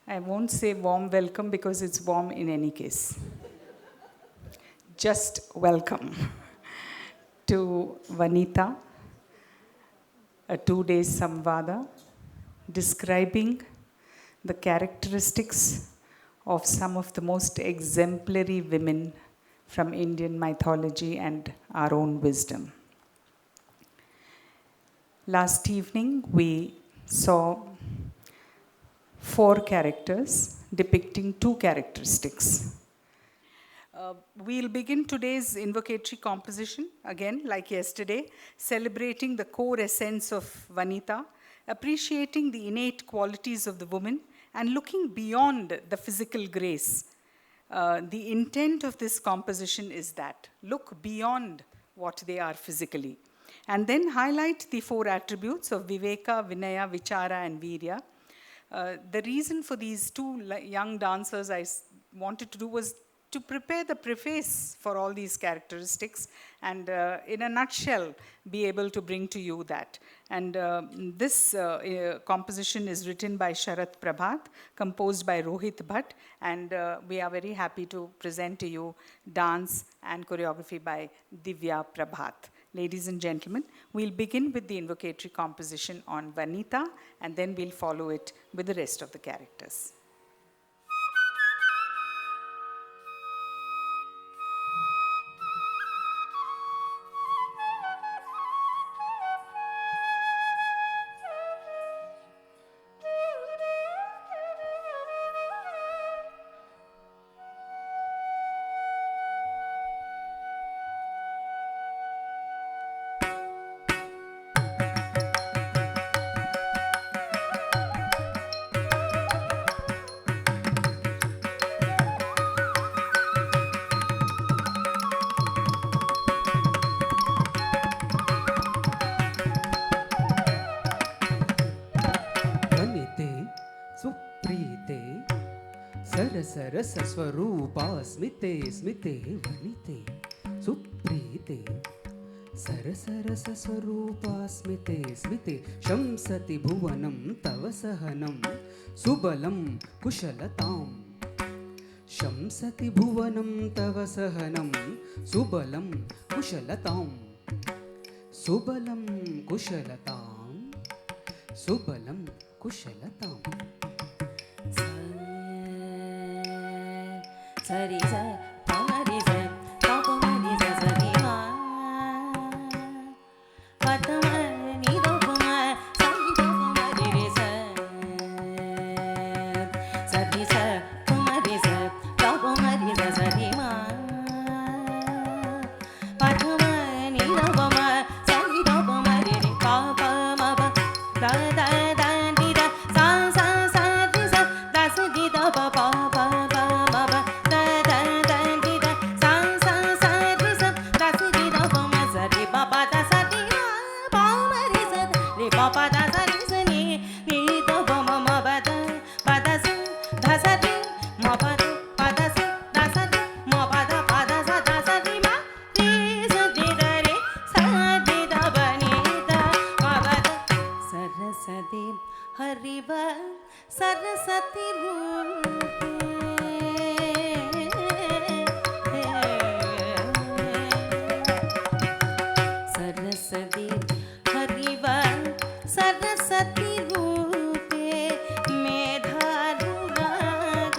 I won't say warm welcome because it's warm in any case. Just welcome to Vanita, a 2-day samvada describing the characteristics of some of the most exemplary women from Indian mythology and our own wisdom. Last evening, we saw 4 characters depicting 2 characteristics. We'll begin today's invocatory composition, again, like yesterday, celebrating the core essence of Vanita, appreciating the innate qualities of the woman, and looking beyond the physical grace. The intent of this composition is that, look beyond what they are physically. And then highlight the 4 attributes of Viveka, Vinaya, Vichara, and Virya. The reason for these 2 young dancers I wanted to do was to prepare the preface for all these characteristics and in a nutshell be able to bring to you that. And this composition is written by Sharat Prabhat, composed by Rohit Bhatt, and we are very happy to present to you dance and choreography by Divya Prabhat. Ladies and gentlemen, we'll begin with the invocatory composition on Vanita, and then we'll follow it with the rest of the characters. स्वरूपास्मिते स्मिते वनिते सुप्रीते सरसरसस्वरूपास्मिते स्मिते शंसति भुवनं तव सहनं सुबलं कुशलताम् शंसति भुवनं तव सहनं सुबलं कुशलताम् सुबलं कुशलताम् सुबलं कुशलताम् Sari sa pa ma ri sa pa pa ma ri sa sa ni ma pa ta ma ni do pa ma sa ni do pa ma ri ri sa sa ri sa pa ma ri sa pa pa ma ri sa sa ni ma pa ta ma ni do pa ma sa ni do pa ma ri ri pa pa ma pa da da da ni da sa sa sa ri sa da sa di da pa pa pa pa ma pa pa da sa ni sa ni ni do pa ma ma pa da sa da sa ni ma pa da sa da sa ni ma pa da sa ni ma ri sa di da re sa di da ba ni da ma pa da sarasati hariva sarasati sarasati hariva Saraswati रूपे मेधानुराग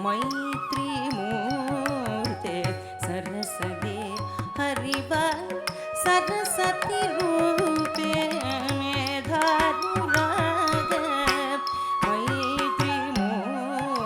मैत्री मूर्ते सरस्वती हरिवा सरस्वती रूपे मेधानुराग मैत्री मूर्ते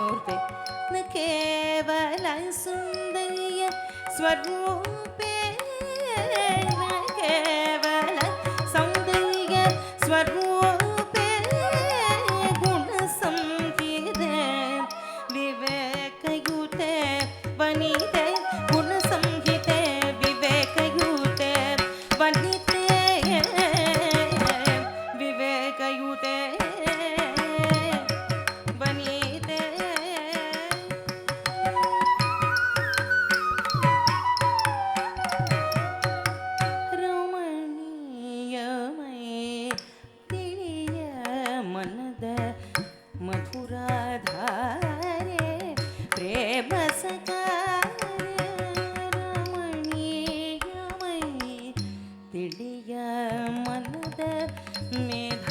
मेधानुधारे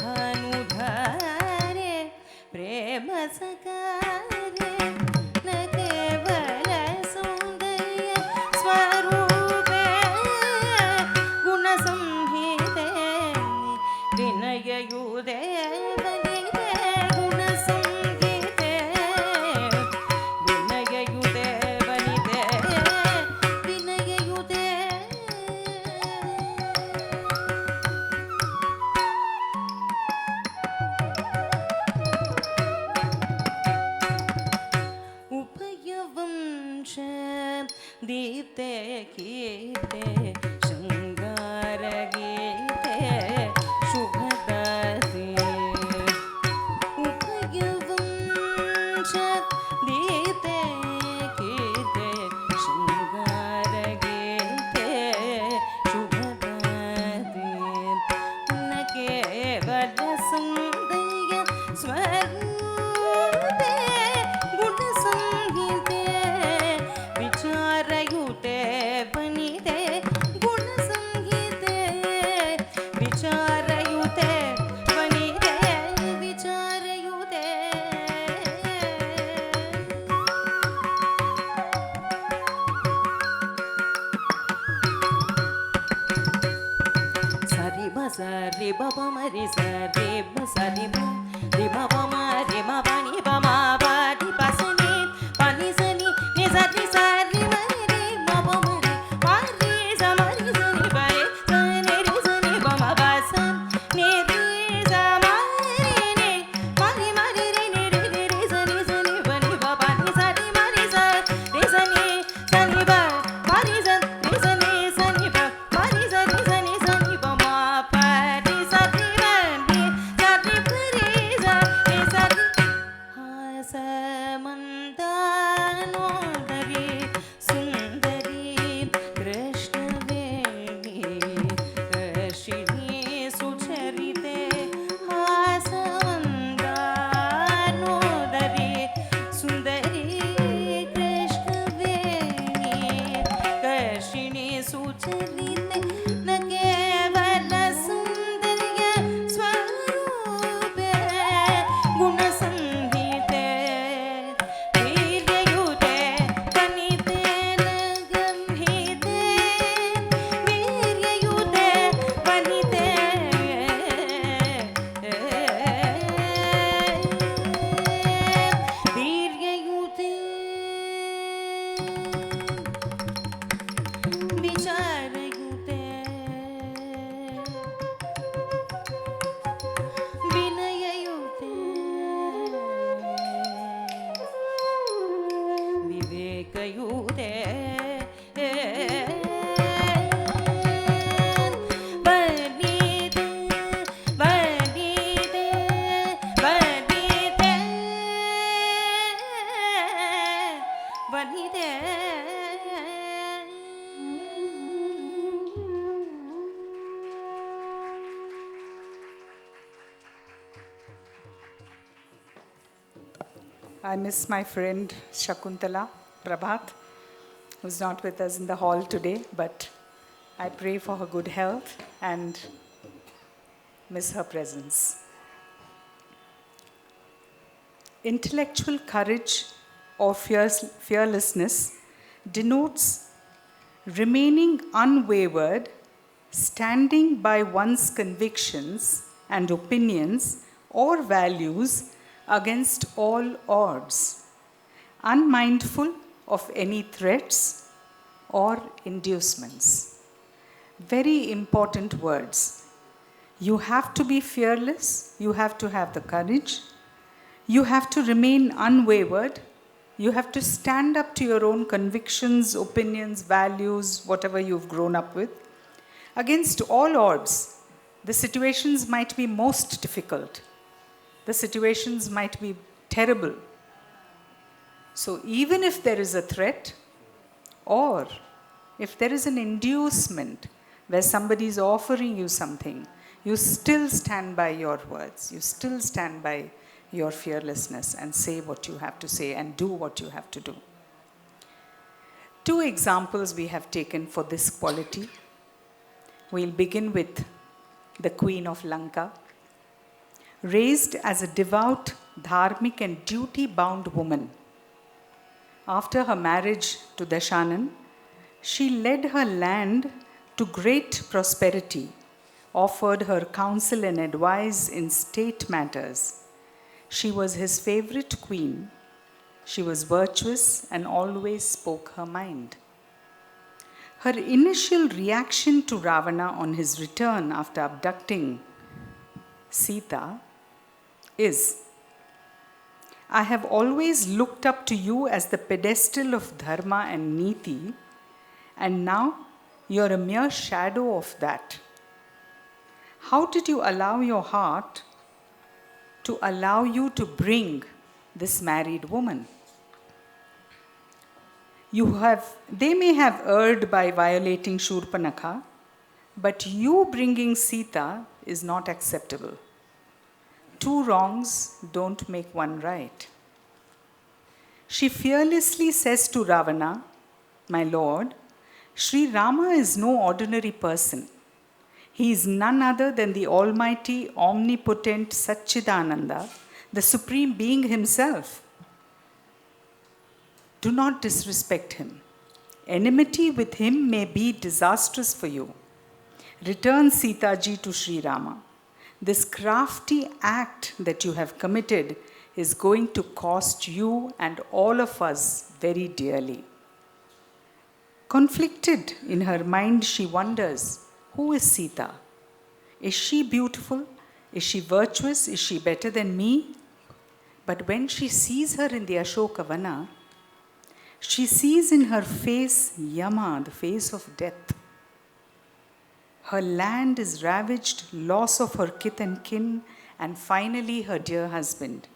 प्रेम सकारे न केवल सौन्दर्य स्वरूपे गुणसंहिते विनययुते वनिते गुणसंहिते विनययुते वनिते विनययुते उपयवंश दीप्ते कीर्ते शृङ्गारगीते शुभदाते उपयवंश दीप्ते कीर्ते शृङ्गारगीते शुभदाते न केवल सौन्दर्य स्वरूपे गुणसंहिते विचारयुते वनिते गुणसंहिते विचारयुते वनिते विचारयुते सरि ब सरि ब प म रि सरि ब सरि ब रि ब प म रि म प नि प म प रि प स नि प नि स नि नि स नि स रि म रि म प म रि प रि स म रि स नि प रि स नि रि स नि प म प स नि रि स म रि नि म रि म रि रि नि रि रि रि स नि प नि प प नि स रि म रि स नि स नि प म रि स रि स नि स नि प म रि स रि स नि स नि प म प रि स रि म रि स रि प रि स नि स रि हासमन्दानोदरी सुन्दरी कृष्णवेणी कर्षिणी सुचरिते हासमन्दानोदरी सुन्दरी कृष्णवेणी कर्षिणी सुचरिते न केवल सौन्दर्य स्वरूपे गुणसंहिते वीर्ययुते वनिते न गम्भीते वीर्ययुते वनिते वीर्ययुते विचारयुते विनययुते विवेकयुते वनिते वनिते वनिते वनिते I miss my friend Shakuntala Prabhat, who's not with us in the hall today, but I pray for her good health and miss her presence. Intellectual courage or fearlessness denotes remaining unwavered, standing by one's convictions and opinions or values against all odds, unmindful of any threats or inducements. Very important words. You have to be fearless, you have to have the courage, you have to remain unwavered, you have to stand up to your own convictions, opinions, values, whatever you've grown up with. Against all odds, the situations might be most difficult. The situations might be terrible. So even if there is a threat, or if there is an inducement where somebody is offering you something, you still stand by your words, you still stand by your fearlessness and say what you have to say and do what you have to do. Two examples we have taken for this quality. We'll begin with the queen of Lanka. Raised as a devout, dharmic, and duty-bound woman, after her marriage to Dashanan, she led her land to great prosperity, offered her counsel and advice in state matters. She was his favorite queen. She was virtuous and always spoke her mind. Her initial reaction to Ravana on his return after abducting Sita is, I have always looked up to you as the pedestal of dharma and niti, and now you're a mere shadow of that. How did you allow your heart to allow you to bring this married woman? They may have erred by violating Shurpanakha, but you bringing Sita is not acceptable. Two wrongs don't make one right. She fearlessly says to Ravana, my lord, Sri Rama is no ordinary person. He is none other than the almighty, omnipotent Satchidananda, the Supreme Being himself. Do not disrespect him. Enmity with him may be disastrous for you. Return Sita ji to Sri Rama. This crafty act that you have committed is going to cost you and all of us very dearly. Conflicted in her mind, she wonders, who is Sita? Is she beautiful? Is she virtuous? Is she better than me? But when she sees her in the Ashokavana, she sees in her face Yama, the face of death. Her land is ravaged, loss of her kith and kin, and finally her dear husband.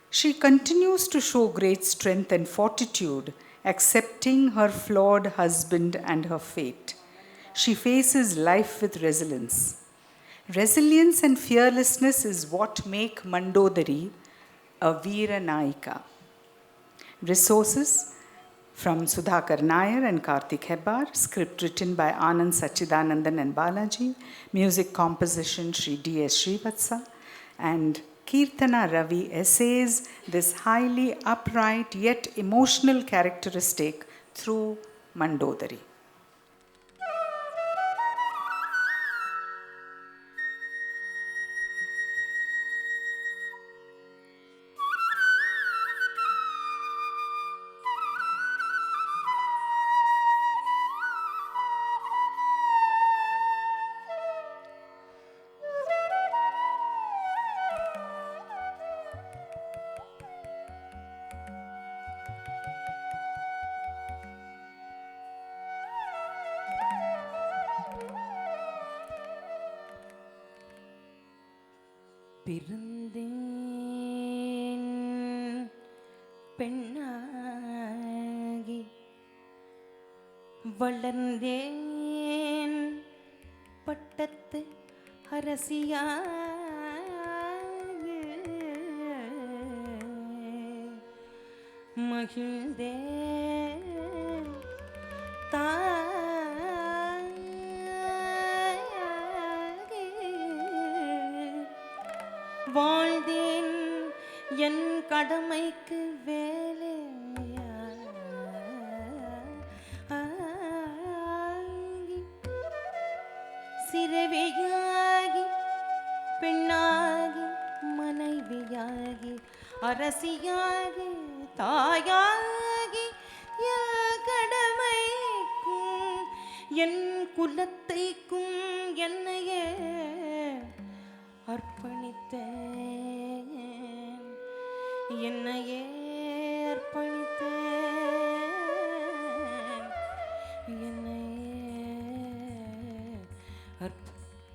She continues to show great strength and fortitude, accepting her flawed husband and her fate. She faces life with resilience. Resilience and fearlessness is what make Mandodari a Veera Naika. Resources from Sudhakar Nair and Karthik Hebbar, script written by Anand Sachidanandan and Balaji, music composition Sri D.S. Srivatsa, and Kirtana Ravi essays this highly upright yet emotional characteristic through Mandodari. பிறந்தேன் பெண்ணாகி வளர்ந்தேன் பட்டத்து அரசியாக மகிழ்ந்தேன் வாழ்ந்தேன் என் கடமைக்கு வேலையாகி சிறவியாகி பெண்ணாகி மனைவியாகி அரசியாகி தாயாகி என் கடமைக்கும் என் குலத்தைக்கும் என்னையே அர்ப்பணித்தேன் என்னையே அர்ப்பணித்தேன் என்னையே அர்ப்பணித்தேன்.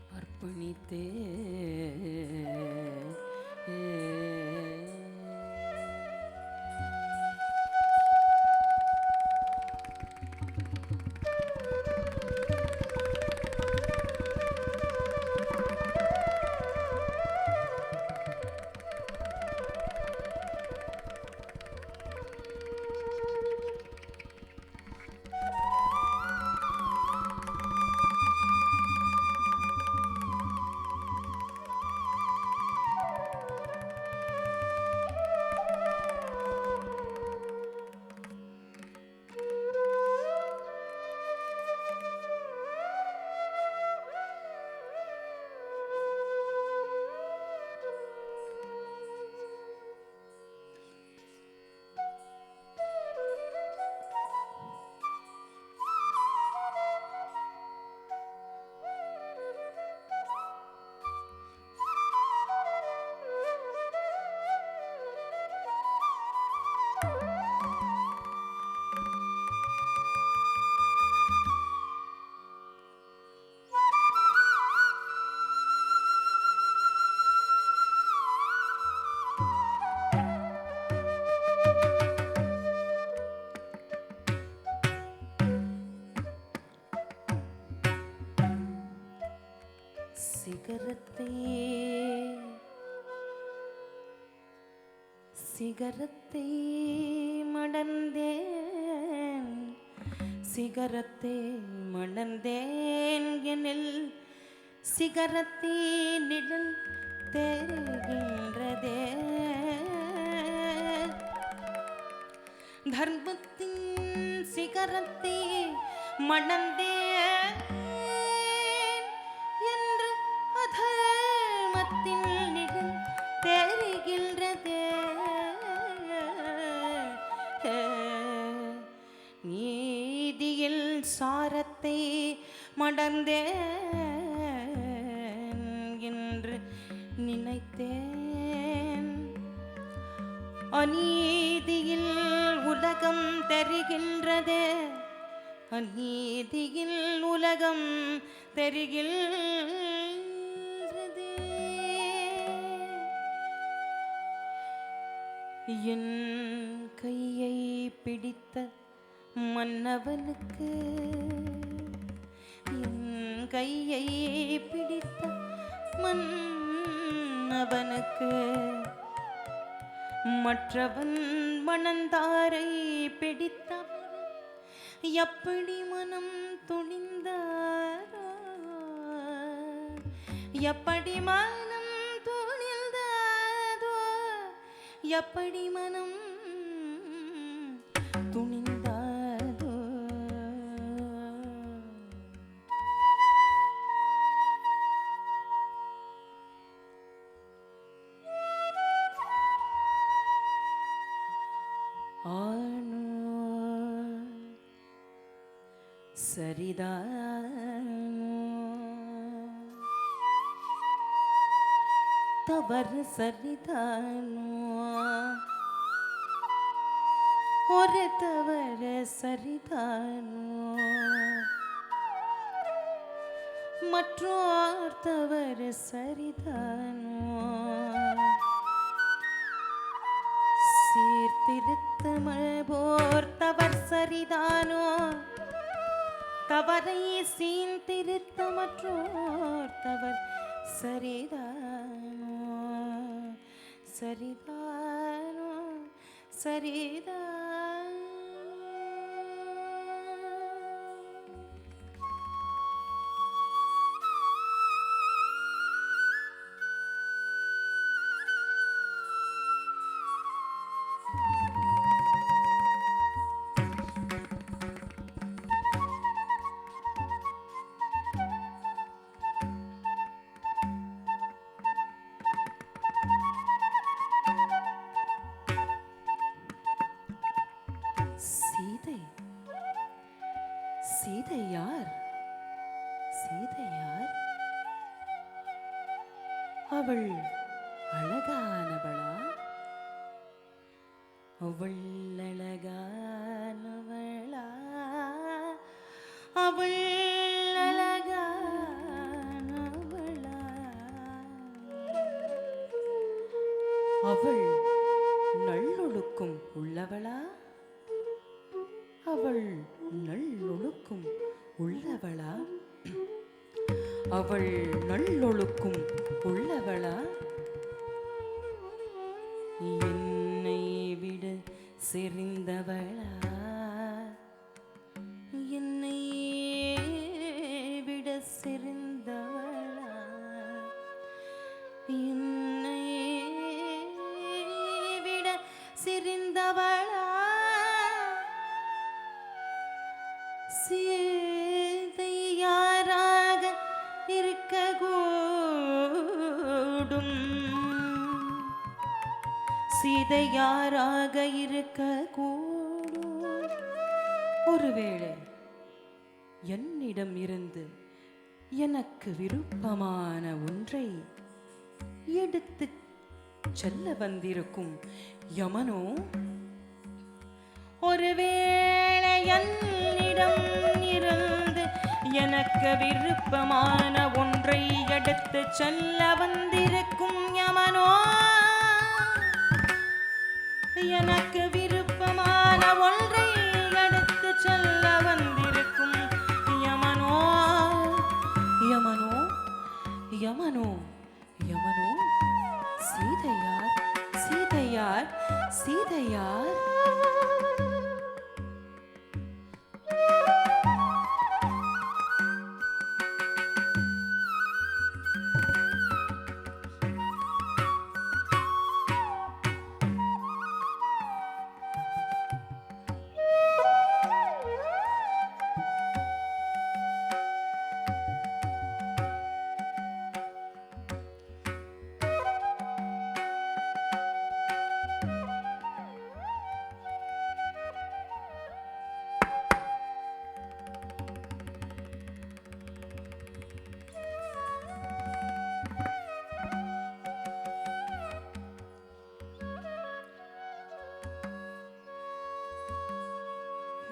சிகரத்தை சிகரத்தை மணந்தேன் சிகரத்தை மணந்தேன் எனில் சிகரத்தை நிழல் தெரிகின்றதே தர்மத்தின் சிகரத்தை மணந்தேன் என்று அதர்மத்தின் நிழல் தெரிகின்றதே நீதியில் சாரத்தை மடந்தேன் என்று நினைத்தேன் அநீதியில் உலகம் தெரிகின்றதே அநீதியில் உலகம் தெரிகின்றதே என் கையை பிடித்த மன்னவனுக்கு என் கையை பிடித்த மன்னவனுக்கு மற்றவன் மணந்தாரை பிடித்தவர் எப்படி மனம் துணிந்தாரோ எப்படி மனம் துணிந்தாரோ எப்படி மனம் துணிந்தாரோ ஆனோ சரிதானோ தவறு சரிதானோ ஒரு தவறு சரிதானோ மற்றோர் தவறு சரிதானோ சீர்திருத்தமோர் தவறு சரிதானோ தவறை சீர்திருத்த மற்றோர் தவறு சரிதானோ சரிதானோ சரிதானோ சீதை சீதை யார் சீதை யார் அவள் அழகானவளா அவள் அழகானவளா அவள் அழகானவளா அவள் நல்லொழுக்கும் உள்ளவளா அவள் நல்லொழுக்கும் உள்ளவளா அவள் நல்லொழுக்கும் உள்ளவளா என்னை விட செறிந்தவளா என்னை விட செறிந்தவளா என்னை விட செறிந்தவளா சீதை யாராக இருக்கக்கூடும் சீதை யாராக இருக்கக்கூடும் ஒருவேளை என்னிடம் இருந்து எனக்கு விருப்பமான ஒன்றை எடுத்து செல்ல வந்திருக்கும் யமனோ ஒருவேளை என்னிடம் இருந்து எனக்கு விருப்பமான ஒன்றை எடுத்து செல்ல வந்திருக்கும் யமனோ எனக்கு விருப்பமான ஒன்றை எடுத்து செல்ல வந்திருக்கும் யமனோ யமனோ யமனோ யமனோ சீதையார் சீதையார் சீதையார்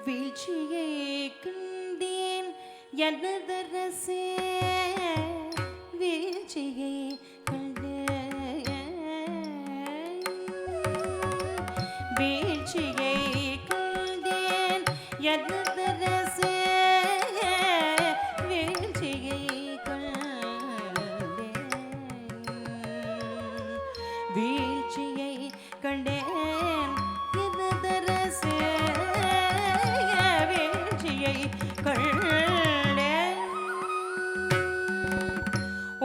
வீழ்ச்சியை கண்டேன் எனதரசே வீழ்ச்சியை கண்டேன் வீழ்ச்சியை கண்டேன் எனதரசே வீழ்ச்சியை கண்டேன் வீழ்ச்சியை கண்டேன் எனதரசே கண்டேன்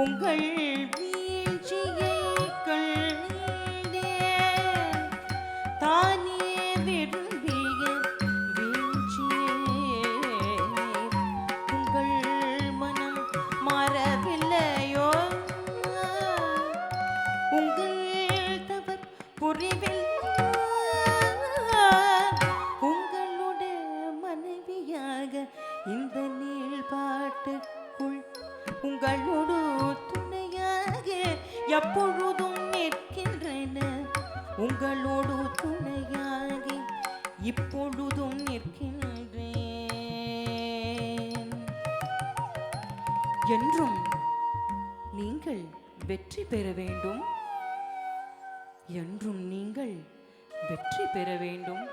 உங்கள் வீழ்ச்சியை கண்டேன் தானே விரும்பிய வீழ்ச்சியே உங்கள் மனம் மாறவில்லையோ உங்கள் தவறு புரிவில் இந்த நீள்பாட்டுக்குள் உங்களோடு துணையாக எப்பொழுதும் நிற்கின்றன உங்களோடு துணையாக இப்பொழுதும் நிற்கின்றேன் என்றும் நீங்கள் வெற்றி பெற வேண்டும் என்றும் நீங்கள் வெற்றி பெற வேண்டும்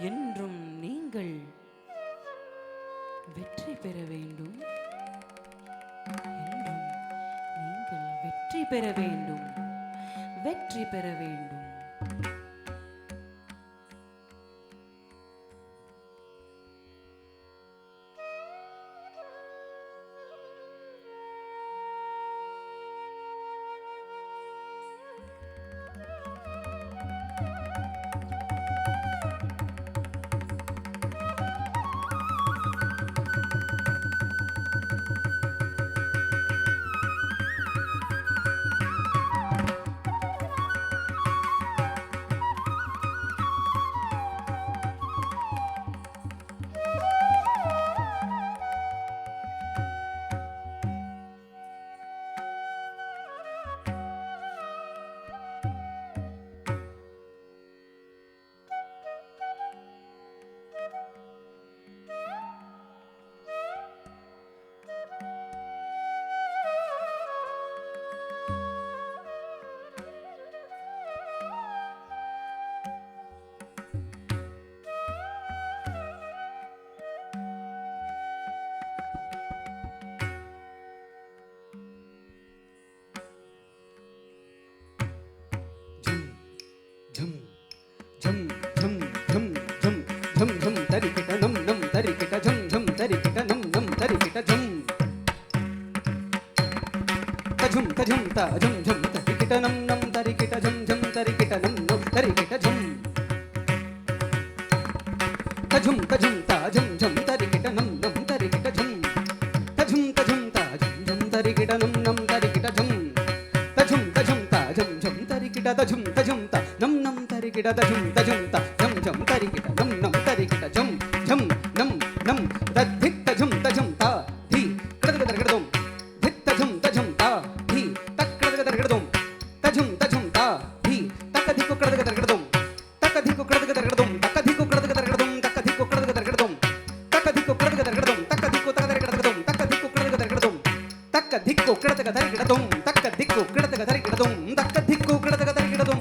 என்றும் நீங்கள் வெற்றி பெற வேண்டும் என்றும் நீங்கள் வெற்றி பெற வேண்டும் வெற்றி பெற வேண்டும் झम झम तरिकिट नम नम तरिकिट झम झम तरिकिट नम नम तरिकिट झम तझुम तझुम ता झम झम तरिकिट नम नम तरिकिट झम झम तरिकिट नम नम तरिकिट झम तझुम तझुम ता झम झम तरिकिट नम नम तरिकिट झम तझुम तझुम ता झम झम तरिकिट नम नम तरिकिट झम तझुम तझुम ता झम झम तरिकिट तझुम तझुम ता नम नम तरिकिट तझुम तझुम ता झम झम तरिकिट नम नम तरिकिट झम झम नम नम तद्धिक तझुम तझुम ता धी कडगदरगदोम धिक तझुम तझुम ता धी तक्कडगदरगदोम तझुम तझुम ता धी तकधिको कडगदरगदोम तकधिको कडगदरगदोम तकधिको कडगदरगदोम तकधिको कडगदरगदोम तकधिको कडगदरगदोम तकधिको तगदरगदोम तकधिको कडगदरगदोम तकधिको कडगदरगदोम तकधिको कडगदरगदोम तकधिको कडगदरगदोम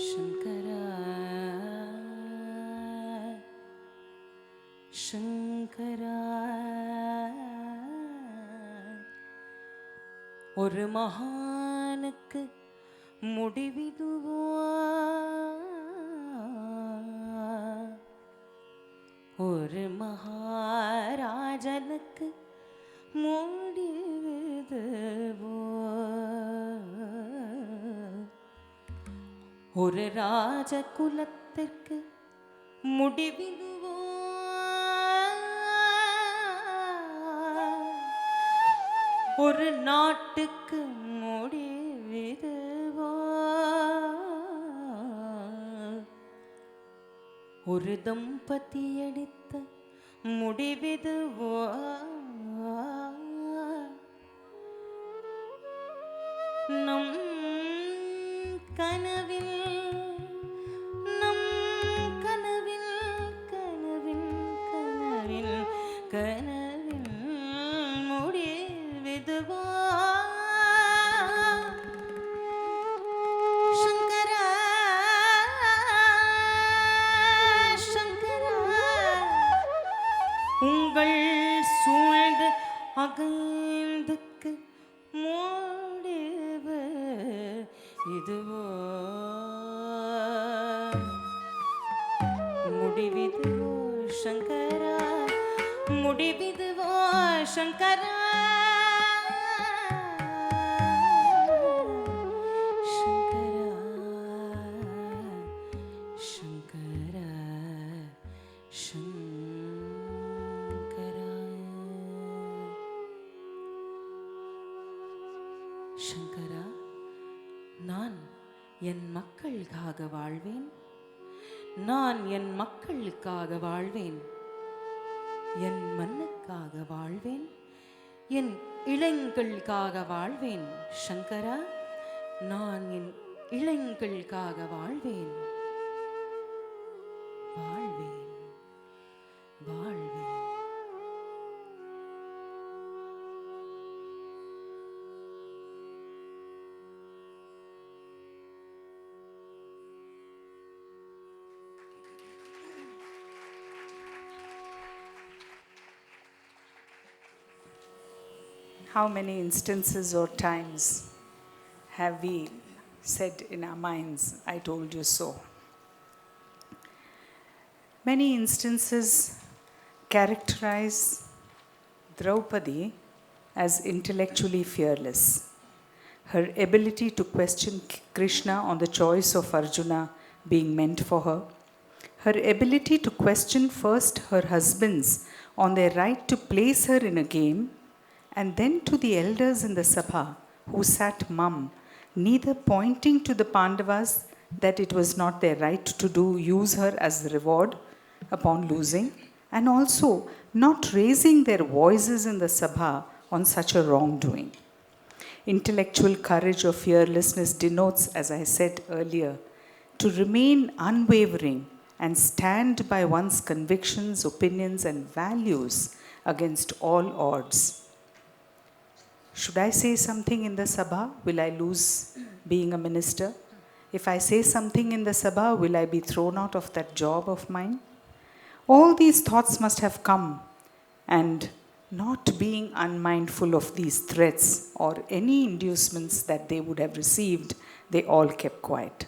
Shankara, Shankara. ஒரு மகானுக்கு முடிவிதுவோ, ஒரு மகாராஜனுக்கு முடிவிதுவோ, ஒரு ராஜகுலத்திற்கு முடிவிதுவோ, ஒரு நாட்டுக்கு முடிவிதுவோ, ஒரு தம்பதி எடுத்த முடிவிதுவோ, நம் கனவில் நம் கனவில் கனவில் கனவில் கனவில் முடிவிதுவோ. சங்கரா, சங்கரா, உங்கள் சூழ்ந்து அகழ்ந்துக்கு முடிவு இதுவோ, முடிவிதுவோ சங்கரா, முடிவிதுவோ சங்கரா, சங்கரா, சங்கரா, சங்கரா. சங்கரா, நான் என் மக்களுக்காக வாழ்வேன், நான் என் மக்களுக்காக வாழ்வேன், என் மண்ணுக்காக வாழ்வேன், என் இளைஞர்களுக்காக வாழ்வேன். சங்கரா, நான் என் இளைஞர்களுக்காக வாழ்வேன், வாழ்வேன், வாழ்வேன். How many instances or times have we said in our minds, I told you so? Many instances characterize Draupadi as intellectually fearless. Her ability to question Krishna on the choice of Arjuna being meant for her, her ability to question first her husbands on their right to place her in a game, and then to the elders in the Sabha who sat mum, neither pointing to the Pandavas that it was not their right to use her as the reward upon losing, and also not raising their voices in the Sabha on such a wrongdoing. Intellectual courage or fearlessness denotes, as I said earlier, to remain unwavering and stand by one's convictions, opinions, and values against all odds. Should I say something in the Sabha? Will I lose being a minister? If I say something in the Sabha, will I be thrown out of that job of mine? All these thoughts must have come, and not being unmindful of these threats or any inducements that they would have received, they all kept quiet.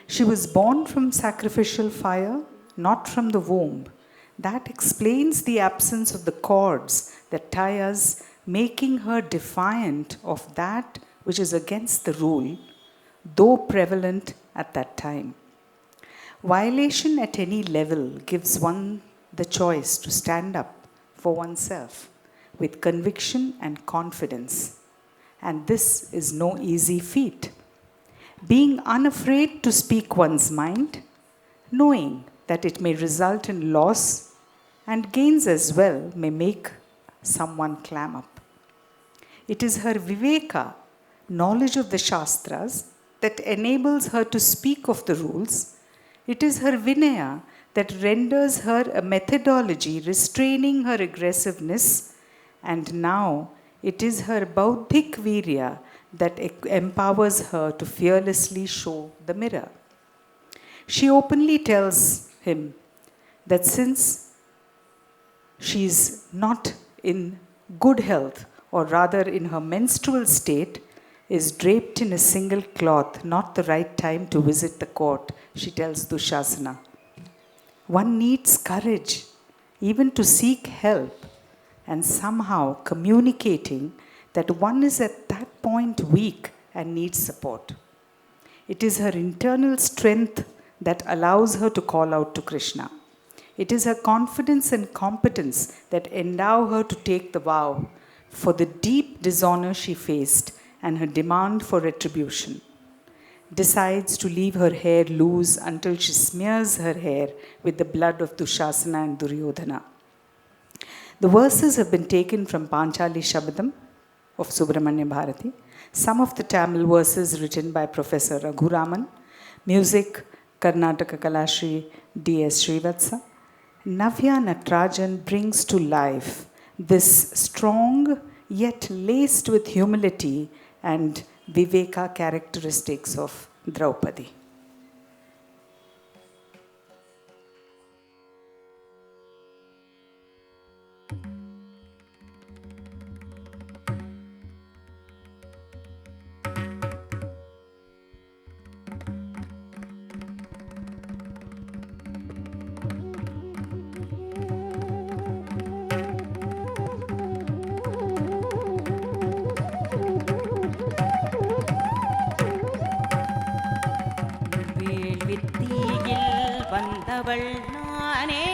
She was born from sacrificial fire, not from the womb. That explains the absence of the cords that tie us, making her defiant of that which is against the rule, though prevalent at that time. Violation at any level gives one the choice to stand up for oneself with conviction and confidence, and this is no easy feat. Being unafraid to speak one's mind, knowing that it may result in loss and gains as well may make someone clam up. It is her viveka, knowledge of the Shastras, that enables her to speak of the rules. It is her vinaya that renders her a methodology restraining her aggressiveness. And now it is her Bauddhik Virya that empowers her to fearlessly show the mirror. She openly tells him that since she is not in good health, or rather in her menstrual state, is draped in a single cloth, not the right time to visit the court, she tells Dushasana. One needs courage even to seek help, and somehow communicating that one is at that point weak and needs support. It is her internal strength that allows her to call out to Krishna. It is her confidence and competence that endow her to take the vow for the deep dishonor she faced and her demand for retribution. Decides to leave her hair loose until she smears her hair with the blood of Dushasana and Duryodhana. The verses have been taken from Panchali Shabdam of Subramanya Bharati, some of the Tamil verses written by Professor Raghuraman, music Karnataka Kalashri D.S. Srivatsa. Navya Natarajan brings to life this strong yet laced with humility and Viveka characteristics of Draupadi. வேள்வித்தீயில் வந்தவள் நானே,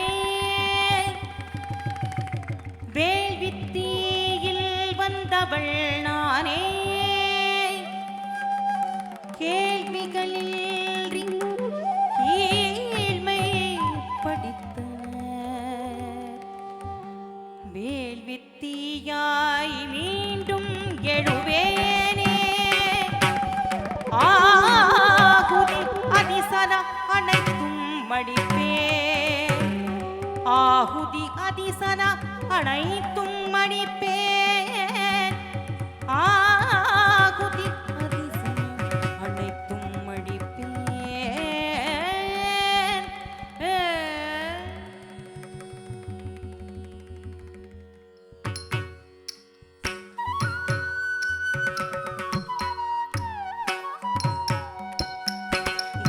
வேள்வித்தீயில் வந்தவள் நானே, கேள்விகளில் கீழ்மை படித்தனர். வேள்வித்தீயாய் மீண்டும் எழுவேனே, ஆகுதி அதிசன அனைத்தும் மடிப்பேன், ஆகுதி அதிசன அனைத்தும் மடிப்பேன், ஆகுதி அதிசன அனைத்தும் மடிப்பேன்.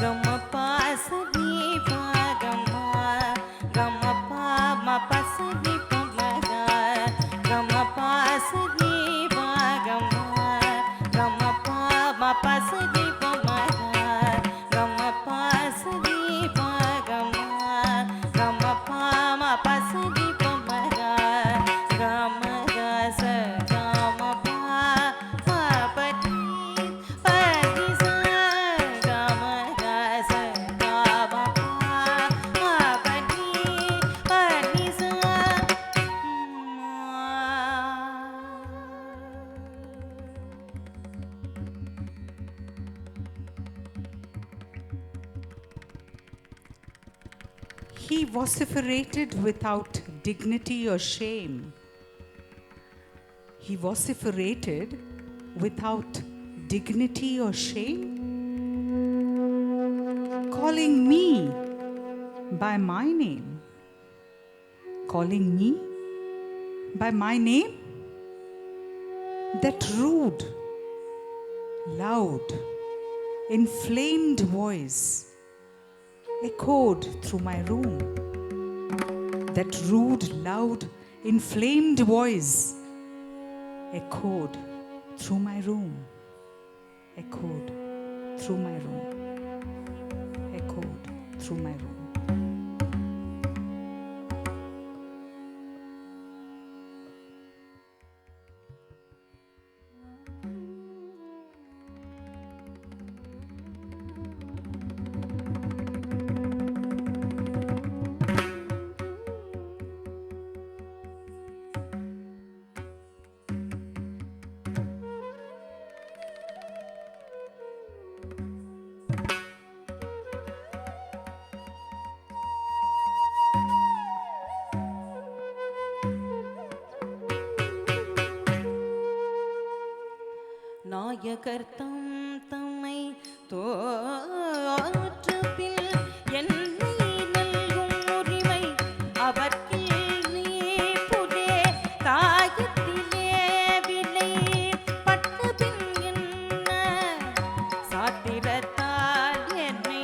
கம பாசதி பகம கம பாம பசதி பமக கம பாசதி பகம கம பாம பசதி பமக கம பாசதி பகம கம பாம பசதி பமக கம கச கம பா பதி பதி ச கம கச கம பா பதி பதி ச. He vociferated without dignity or shame. He vociferated without dignity or shame, calling me by my name. Calling me by my name? That rude, loud, inflamed voice echoed through my room. That rude, loud, inflamed voice echoed through my room. Echoed through my room. Echoed through my room. நாயகர்த்தம் தம்மை தோற்று பின் என்னை நல்கும் உரிமை அவர்க்கில்லை புதே தாயத்திலே விலை பட்ட பின் என்ன சாத்திரத்தால் என்னை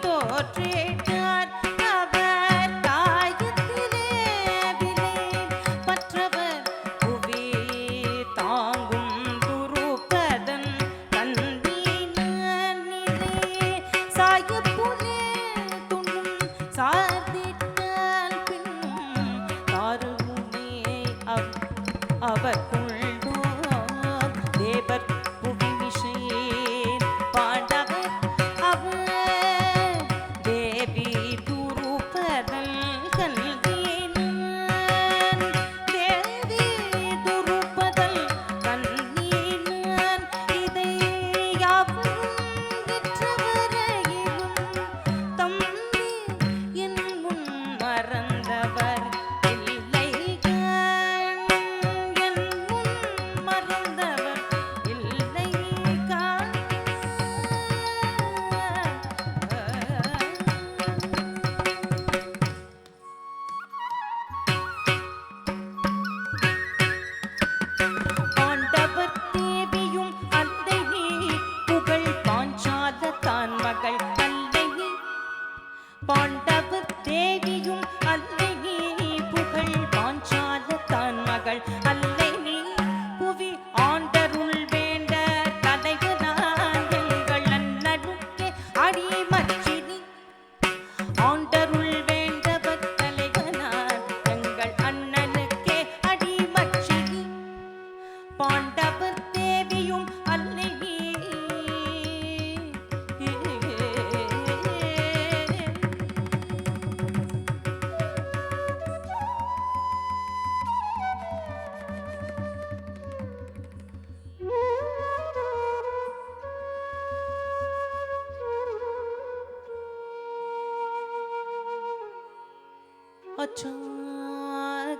தோற்றிட்டார் அவர் தாயத்திலே விலை பற்றவர் புவி தாங்கும் துருப்பதன் கண்ணிலே சாயப்புலே துண்ணும் சார்ந்திட்டால் பின்னும் தாருமே அவர் கொள்வோம் தேவர் புவி விஷயேன் பாண்டவர் அவர் தேவி துருப்பதன் கல்வினான் தேவி துருப்பதன் கண்ணினான் இதை யாவும் விற்றவரையிலும் தம்பி என் முன் மறந்தவர் இல்லை என் முன் மறந்தவர் இல்லை ஆண்டவர் தேவியும் அல்லை புகழ் பாஞ்சால தான் மகள் அல்லை பாண்டவர் தேவியும் அல்லை புகழ் பாஞ்சால தான் மகள் அல்லை புவி ஆண்டருள் வேண்ட தலைவனான் எங்கள் அண்ணனுக்கே அடிமச்சினி ஆண்டருள் வேண்டவர் தலைவனான் எங்கள் அண்ணனுக்கே அடிமச்சினி பாண்டவர் தேவியும் அல்லை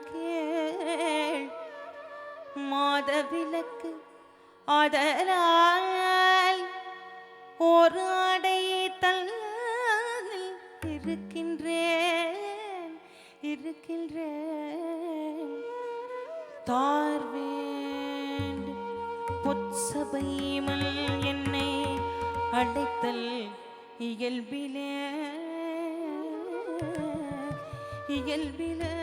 அச்சாகேள் மாதவிலக்கு ஆதலால் ஒரு ஆடை தள்ளால் இருக்கின்றேன் தார்வேண்டு பொற்சபைமல் என்னை அழைத்தல் இயல்பிலே இயல்பிலே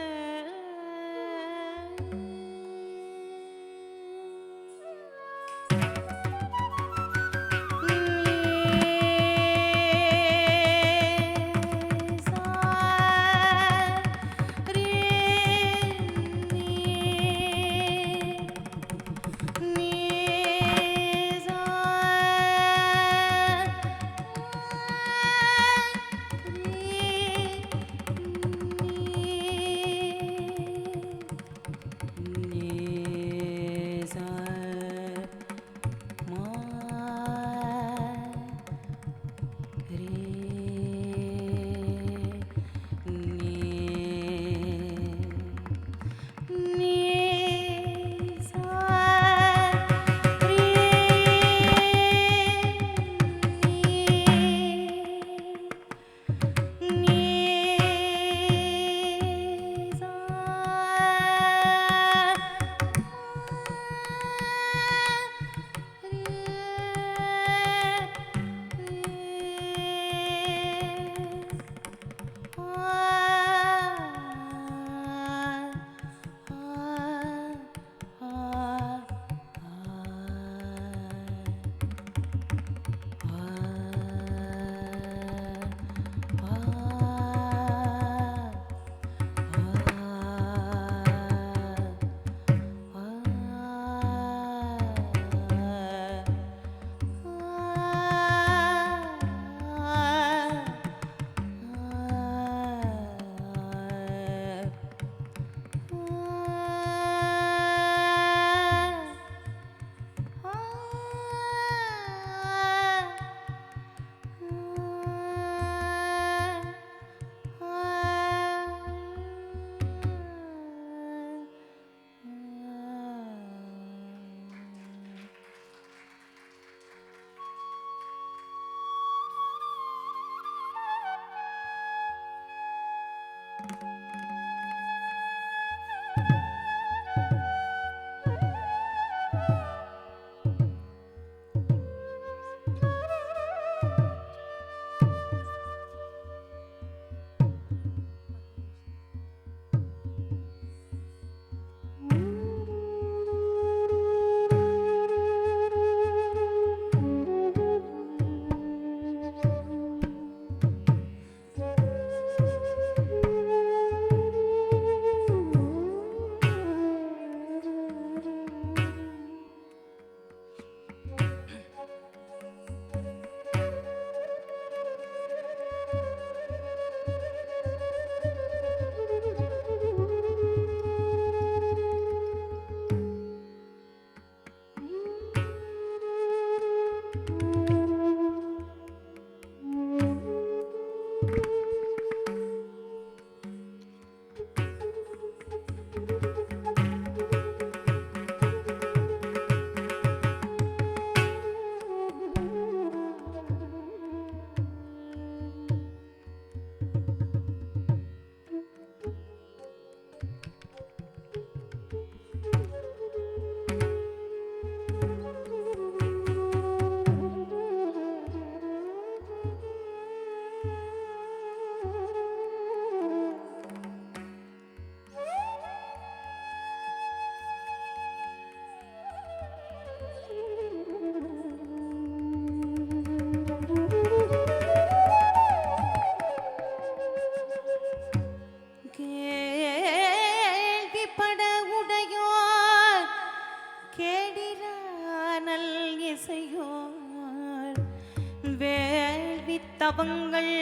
தவங்கள்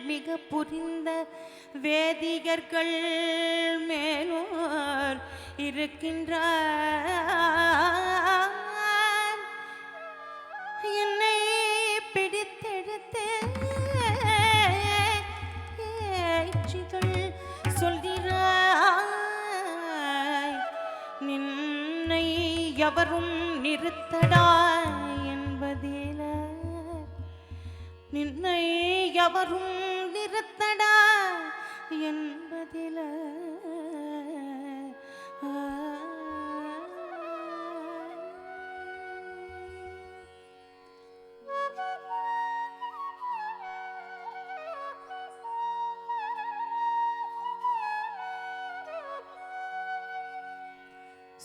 மிக புரிந்த வேதிகர்கள் மேலோர் இருக்கின்றார். என்னை பிடித்தெடுத்து ஏற்றிகள் சொல்கிறாய். நின்னை எவரும் நிறுத்தடா என்பதில, நின்னை எவரும் நிறுத்தடா என்பதில.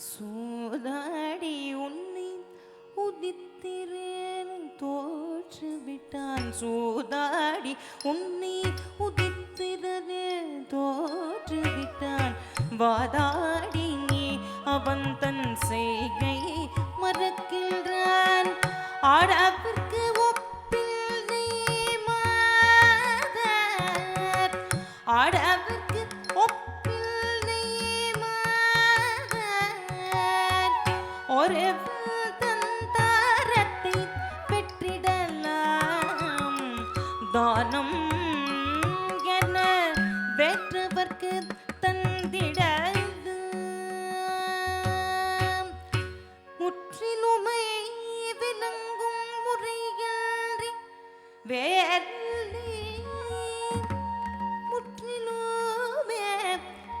சூதாடி உன்னை உதித்திரேன் தோற்றுவிட்டான். சூதாடி உன்னை உதித்திரே தோற்றுவிட்டான். வாதாடி நீ அவன் தன் செய்கை மறக்கின்றான். ஆடவிற்கு ஒப்பில்லை மாதர், ஆடவிற்கு ஒப்பில்லை மாதர். ஒரு தன் தாரத்தை பெற்றிடலாம் தானம் என வேற்றவர்க்கு தந்திடது. முற்றிலுமை விளங்கும் முறையின்றி வேறில்லை. முற்றிலுமே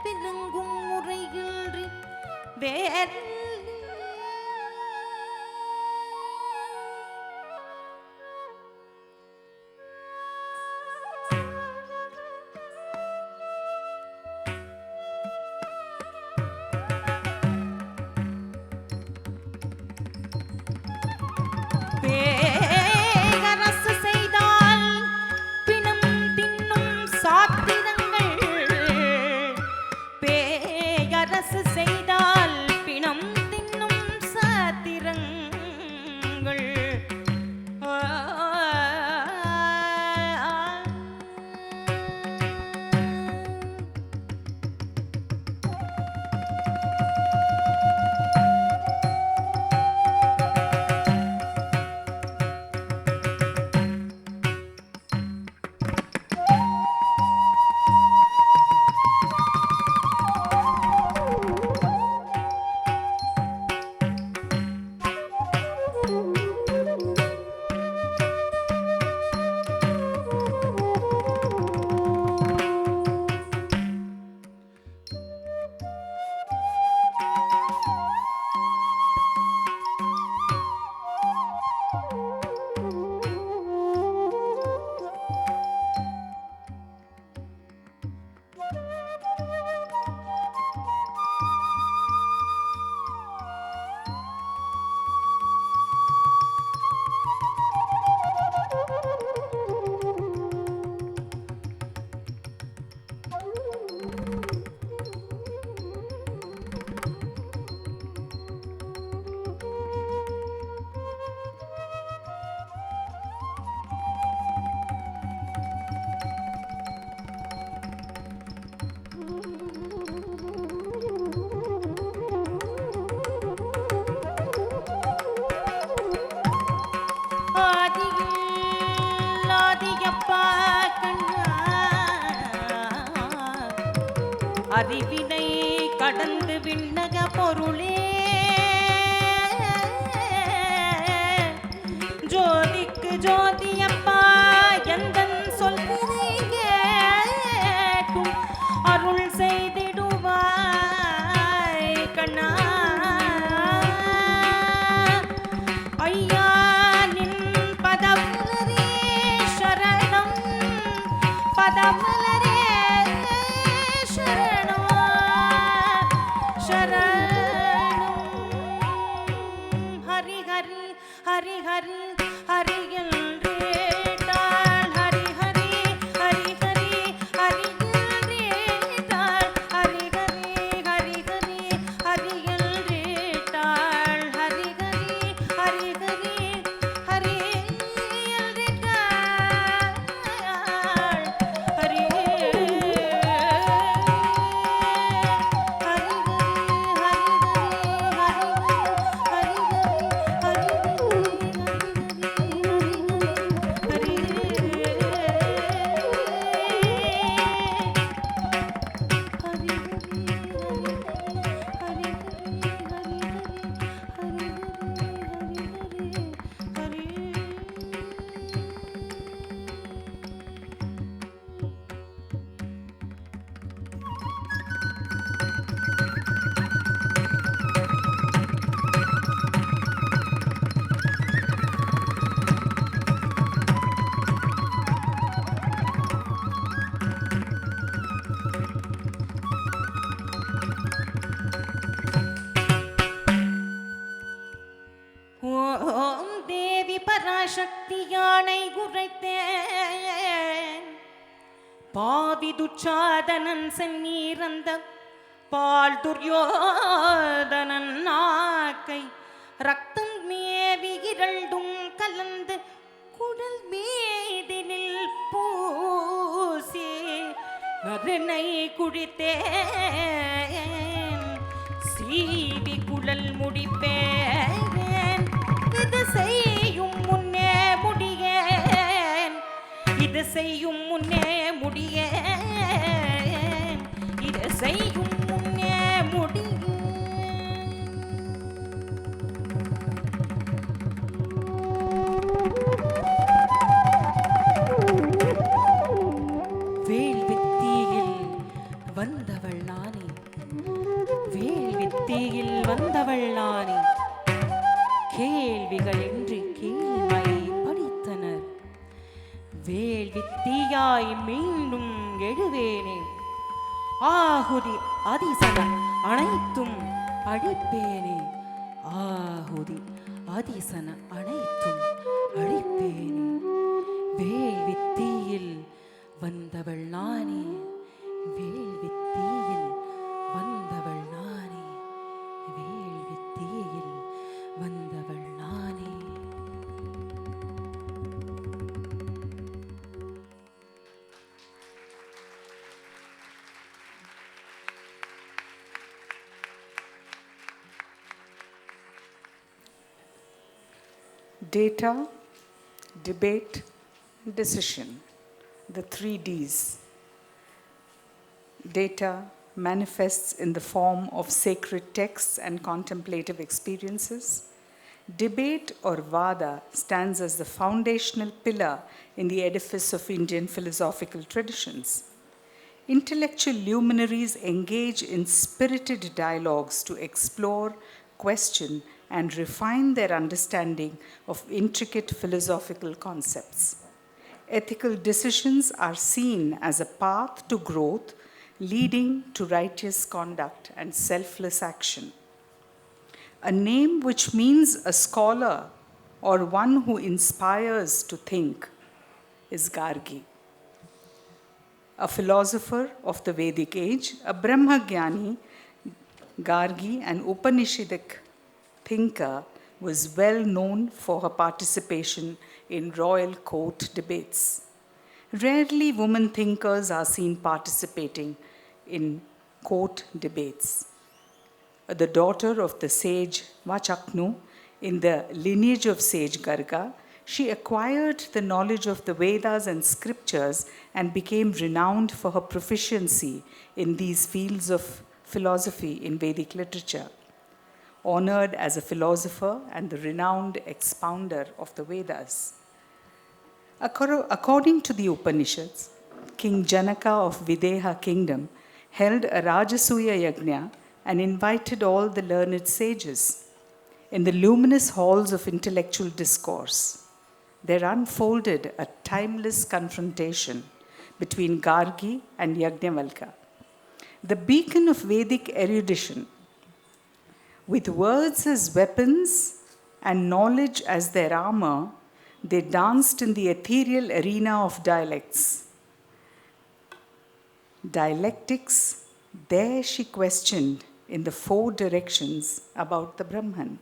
விளங்கும் முறையின்றி வேறில்லை. பேரரசு செய்தால் பிணம் தின்னும் சாத்திரங்கள். பேரரசு செய்தால் பிணம் தின்னும் சாத்திரங்கள். அறிவினை கடந்து விண்ணக பொருளே ஜோதிக்கு ஜோதியப்பா எந்தன் சொல்வதை கேட்கும் அருள் செய்திடுவாய் கண்ணா. ஐயா நின் பதமலரே சரணம், பதமலரே சரணம் சரணம். ஹரி ஹரி ஹரி ஹரி ஹரி என்றேட்டாள். ஹரி ஹரி ஹரி ஹரி ஹரி என்றேட்டாள். ஹரி ஹரி ஹரி ஹரி ஹரி என்றேட்டாள். ஹரி ஹரி ஹரி ஹரி ஹரி என்றேட்டாள். பாவி துச்சாதனன் சென்னீரந்த பால் துரியோதனன் நாக்கை ரத்தம் மேவி இரண்டும் கலந்து குடல் மீதினில் பூசி நறுனை குடித்தேன் சீவி குழல் முடிப்பேன் இது செய்யும் முன்னே முடியேன் இது செய்யும் முன்னே முடியேன் இது செய்யும் முன்னே முடியேன். வேள்வித்தீயில் வந்தவள் நானே வேள்வித்தீயில் வந்தவள் நானே கேள்விகள் என்று கேள்வியை படித்தனர் வேள்வித்தீயாய் மீண்டும் எழுவேனே ஆகுதி அதிசன அனைத்தும் அழிப்பேனே ஆகுதி அதிசன அனைத்தும் அழிப்பேனே வேள்வித்தீயில் வந்தவள் நானே வேள்வித்தீயில் வந்தவள் நானே வேள்வித்தீயில் வந்தவள் நானே. Data, debate, decision. The 3 Ds. Data manifests in the form of sacred texts and contemplative experiences. Debate or Vada stands as the foundational pillar in the edifice of Indian philosophical traditions. Intellectual luminaries engage in spirited dialogues to explore, question, and refine their understanding of intricate philosophical concepts. Ethical decisions are seen as a path to growth, leading to righteous conduct and selfless action. A name which means a scholar or one who inspires to think is Gargi. A philosopher of the Vedic age, a Brahmagyani, Gargi, an Upanishadic thinker, was well known for her participation in royal court debates. Rarely women thinkers are seen participating in court debates. The daughter of the sage Vachaknu, in the lineage of sage Garga, she acquired the knowledge of the Vedas and scriptures and became renowned for her proficiency in these fields of philosophy in Vedic literature. Honored as a philosopher and the renowned expounder of the Vedas. According to the Upanishads, King Janaka of Videha kingdom held a Rajasuya Yajna and invited all the learned sages. In the luminous halls of intellectual discourse, there unfolded a timeless confrontation between Gargi and Yajnavalkya, the beacon of Vedic erudition. With words as weapons and knowledge as their armor, they danced in the ethereal arena of dialects. Dialectics, there she questioned in the 4 directions about the Brahman.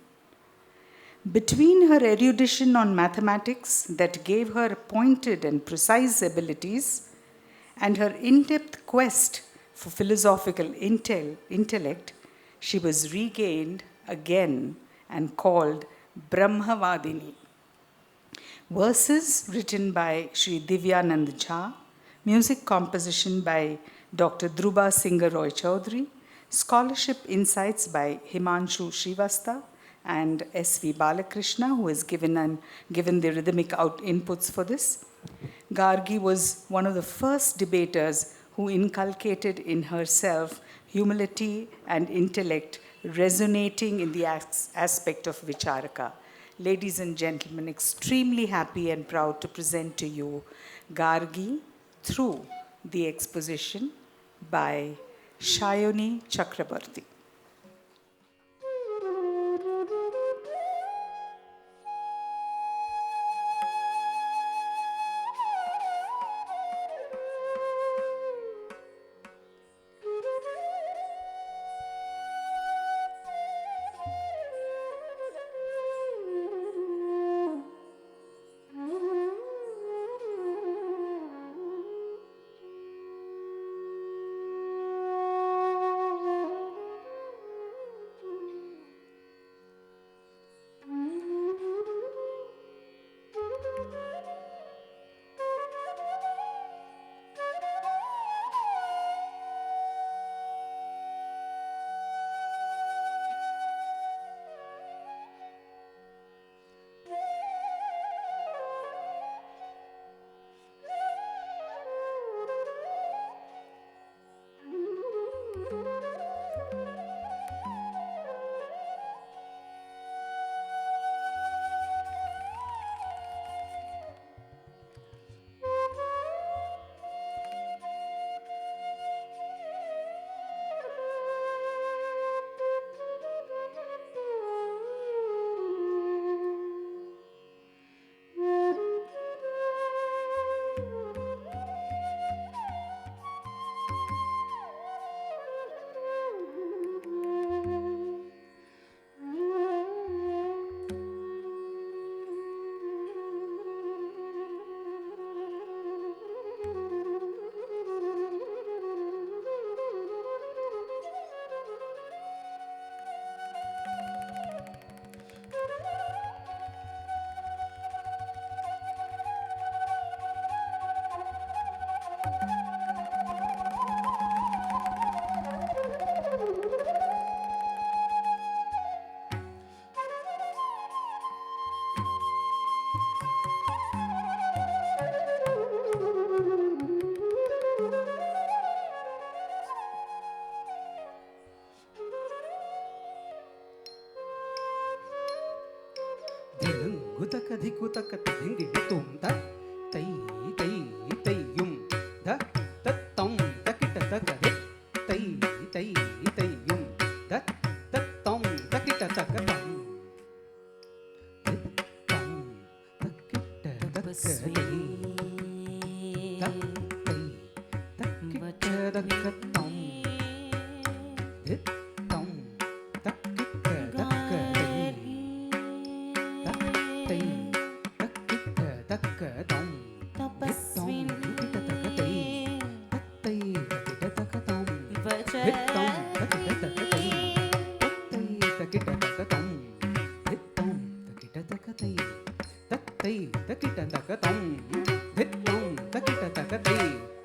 Between her erudition on mathematics that gave her pointed and precise abilities and her in-depth quest for philosophical intellect, she was regained again and called Brahmavadini. Verses written by Sri Divyanand Jha, music composition by Dr. Dhruba Singh Roy Chaudhary, scholarship insights by Himanshu Srivastava and S.V. Balakrishna, who has given the rhythmic inputs for this. Gargi was one of the first debaters who inculcated in herself humility and intellect, resonating in the aspect of Vicharaka. Ladies and gentlemen, extremely happy and proud to present to you Gargi through the exposition by Shayoni Chakrabarti. धिकु तक धिंगिण तुम ध तै तै तैयुम ध तत्तम तकिट तक धित तै तै तैयुम ध तत्तम तकिट तक तम धित्तम तकिट तक धित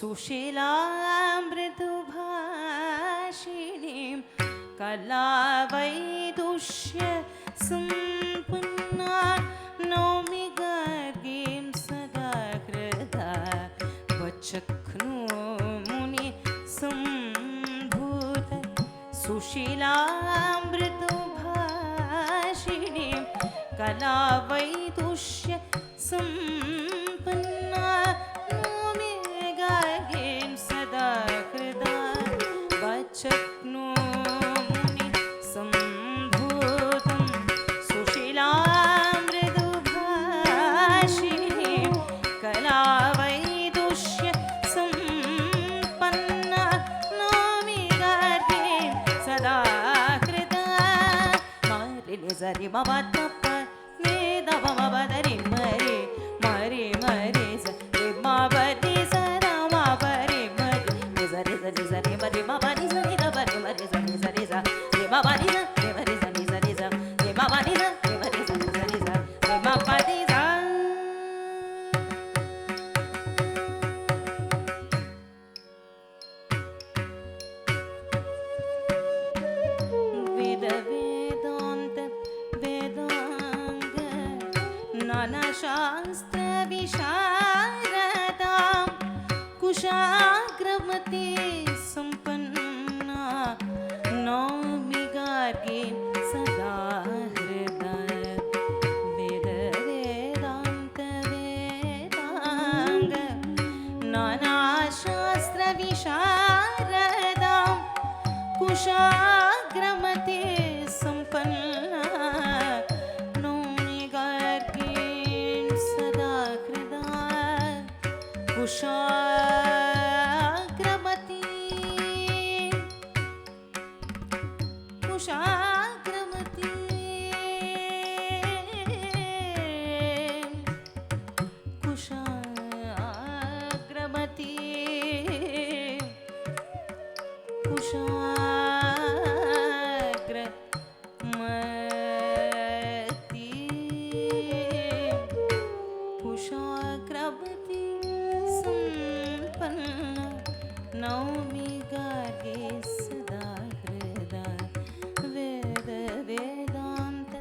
सुशीलामृदुभाषिणीं कलावैदुष्य सम्पन्ना नौमि गर्गीं सदा कृता वचक्नो मुनि सम्भूत सुशीलामृदुभाषिणीं कलावैदुष्य सम्पन्ना नौमि गर्गीं सदा कृता वचक्नो मुनि सम्भूतं सुशीलामृदुभाषिणीं कलावैदुष्य सम्पन्ना नौमि गर्गीं सदा कृता मारि निजरि मम तप निदव मम दरि मरे मरे मरे स रे मा बरि स रा मा बरि मरे निजरि स शास्त्र विशारदां कुशाग्रमते संपन्ना नौमि गार्गे सदा हृदय वेद वेदान्त वेदांग नाना शास्त्र विशारदां कुशाग्रमते संपन्ना कुशाग्रमती कुशाग्रमती कुशाग्रमती कुशाग्रमती संपन्ना नौमि गार्गे सदा हृदय वेद वेदान्त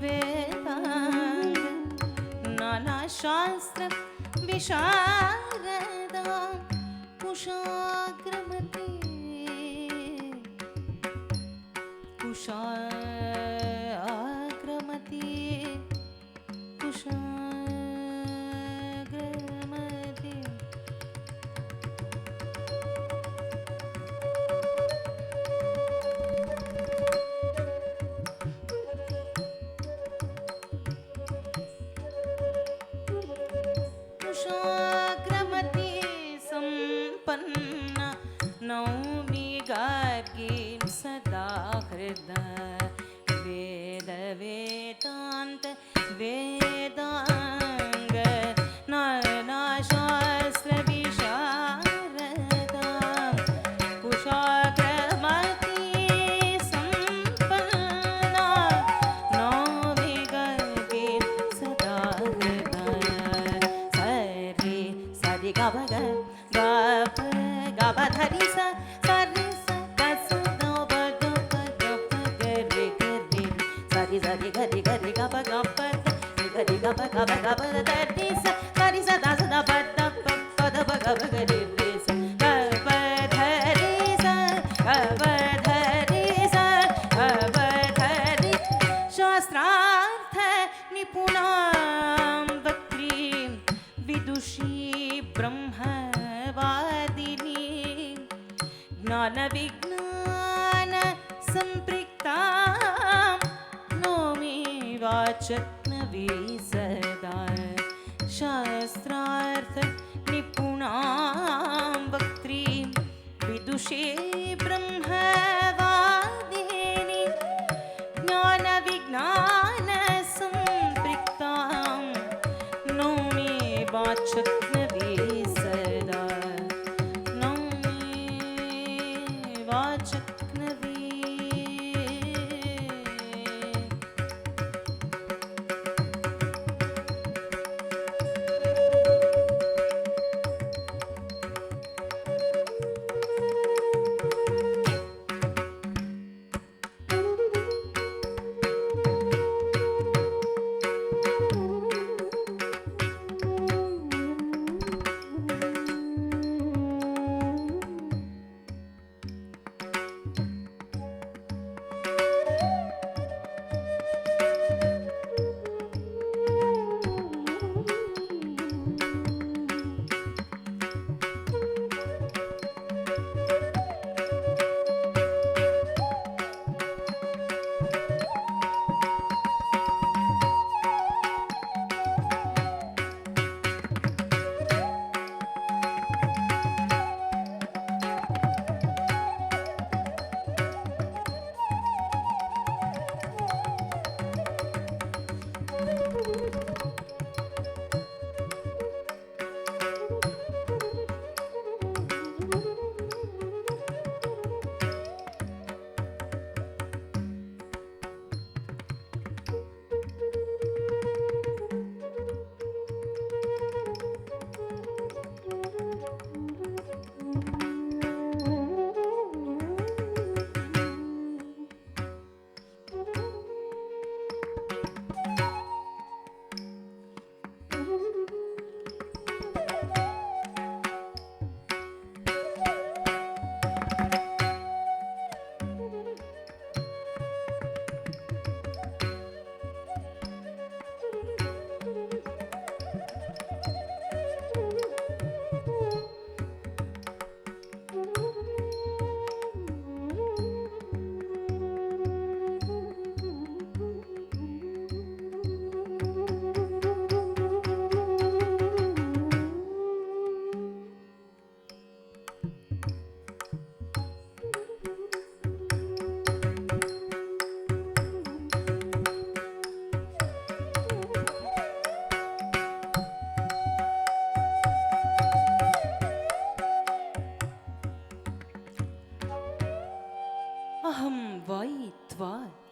वेदांग नाना शास्त्र विशारदां कुशाग्रमती कुशाग्रमती कुशाग्रमती कुशाग्रमती संपन्ना नौमि गार्गीं सदा हृदय वेद वेदान्त वेदांग नाना शास्त्र विशारदां कुशाग्रमती संपन्ना नौमि गार्गीं सदा हृदय सरि सरि ग ग ग ग ग धरि स सरि स ग स द ब ग प ग प ग रे ग रे सरि सरि ग रि ग रि ग प ग प ग रि ग प ग प ग प द रि स सरि स द स द प द प प द प ग प ग रि रि स ग प ध रि स ग प ध रि स ग प ध रि शास्त्रार्थ निपुणां वक्त्रीं विदुषी ब्रह्मवादिनी ज्ञानविज्ञान सम्पृक्तां नौमि वाचक्नवी सदा शास्त्रार्थ निपुणां वक्त्रीं विदुषी ब्रह्मवादिनी ज्ञानविज्ञान सम्पृक्तां नौमि वाचक्नवी सदा नौमि वाचक्नवी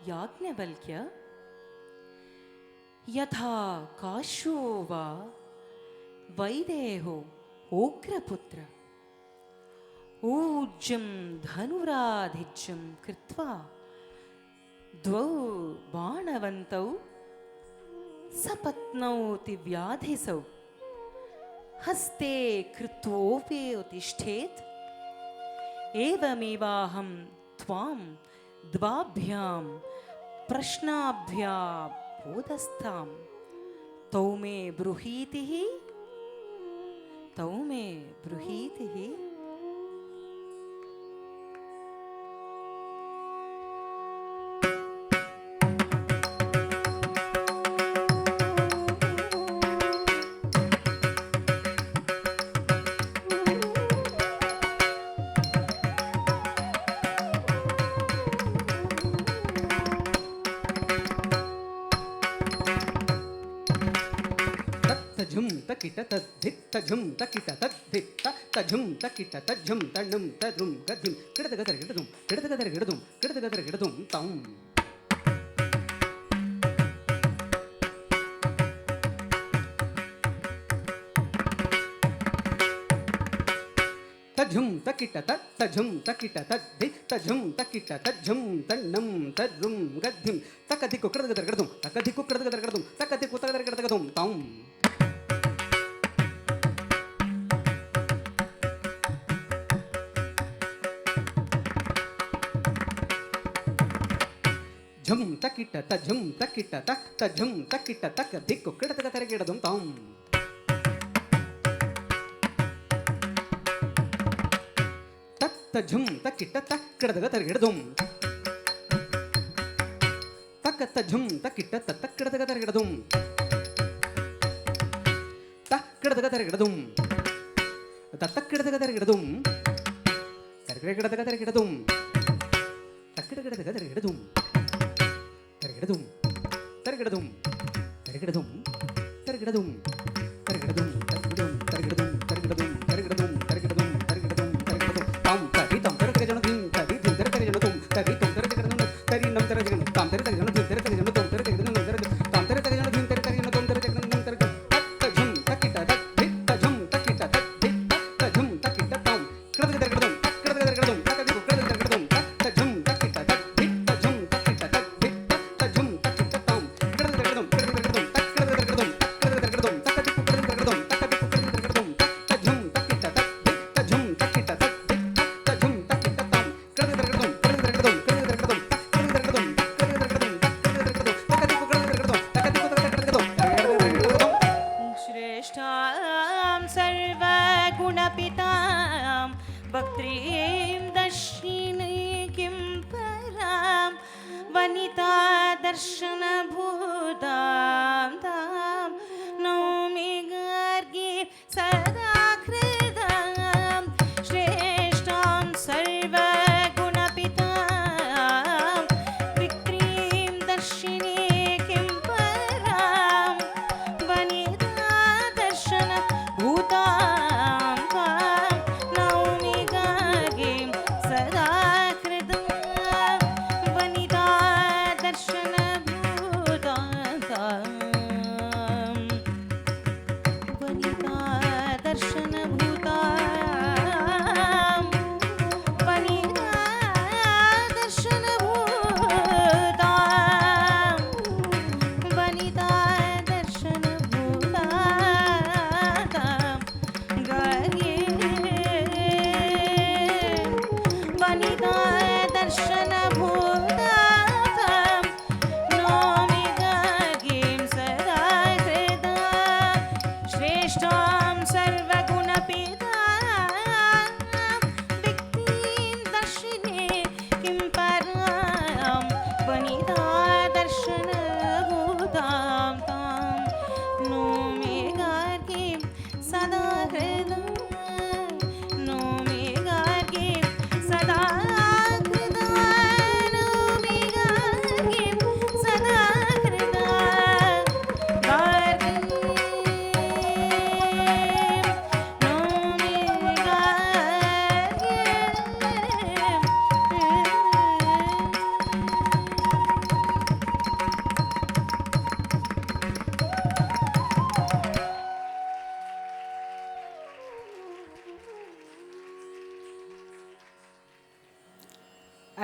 याज्ञवल्क्य यथा काश्यो वा वैदेहो ओग्रपुत्र ऊज्जं धनुराधिज्यं कृत्वा द्वौ बाणवन्तौ सपत्नौ व्याधिसौ हस्ते कृत्वोपयोतिष्ठेत् एवमेवाहं त्वां द्वाभ्यां प्रश्नाभ्या बोधस्तां तौ मे ब्रूहीतिः तज्झुम तकिट तद्धित तज्झुम तकिट तद्धित तज्झुम तकिट तज्झुम तन्नम तद्रुम गद्धिम किडतगदर किडदुम किडतगदर किडदुम किडतगदर किडदुम तम तज्झुम तकिट तज्झुम तकिट तद्धित तज्झुम तकिट तज्झुम तन्नम तद्रुम गद्धिम तकधिको किडतगदर किडदुम तकधिको किडतगदर किडदुम तकधिको तगदर किडतगदुम तम झुम तकिट तझुम तकिट तझुम तकिट तक दिक्कु किडतग तरिगिडदुम ताम तझुम तकिट तक किडतग तरिगिडदुम तक तझुम तकिट तक किडतग तरिगिडदुम तक किडतग तरिगिडदुम तक किडतग तरिगिडदुम तरिगिडतग तरिगिडदुम तक किडतग तरिगिडदुम तरिगिडदुम तरिगिडदुम तरिगिडदुम तरिगिडदुम तरिगिडदुम तरिगिडदुम तरिगिडदुम तरिगिडदुम तरिगिडदुम तरिगिडदुम तरिगिडदुम तरिगिडदुम ताम तरि ताम तरिगिडजन दिन तरि दिन तरिगिडजन तुम तरि तुम तरिगिडजन तरि नम तरिगिडजन ताम तरिगिडजन दिन तरिगिडजन तुम तरिगिडजन ताम तरिगिडजन दिन तरिगिडजन तुम तरिगिडजन तरिगिडजन तज्झुम तकिट तज्झुम तकिट तज्झुम तकिट ताम किडतगदर किडदुम किडतगदर किडदुम तज्झुम तकिट तज्झुम तकिट तज्झुम तकिट ताम किडतगदर किडदुम किडतगदर किडदुम तज्झुम तकिट तज्झुम तकिट ताम किडतगदर श्रेष्ठां सर्वगुणपितां वक्त्रीं दक्षिणीं परां वनिता दर्शनभूतां तां नौमि गार्गी सदा कृतां श्रेष्ठां सर्वगुणपितां विक्रीं दक्षिणीं परां वनिता दर्शनभूतां तां नौमि गार्गीं सदा कृतां वनिता दर्शनभूतां तां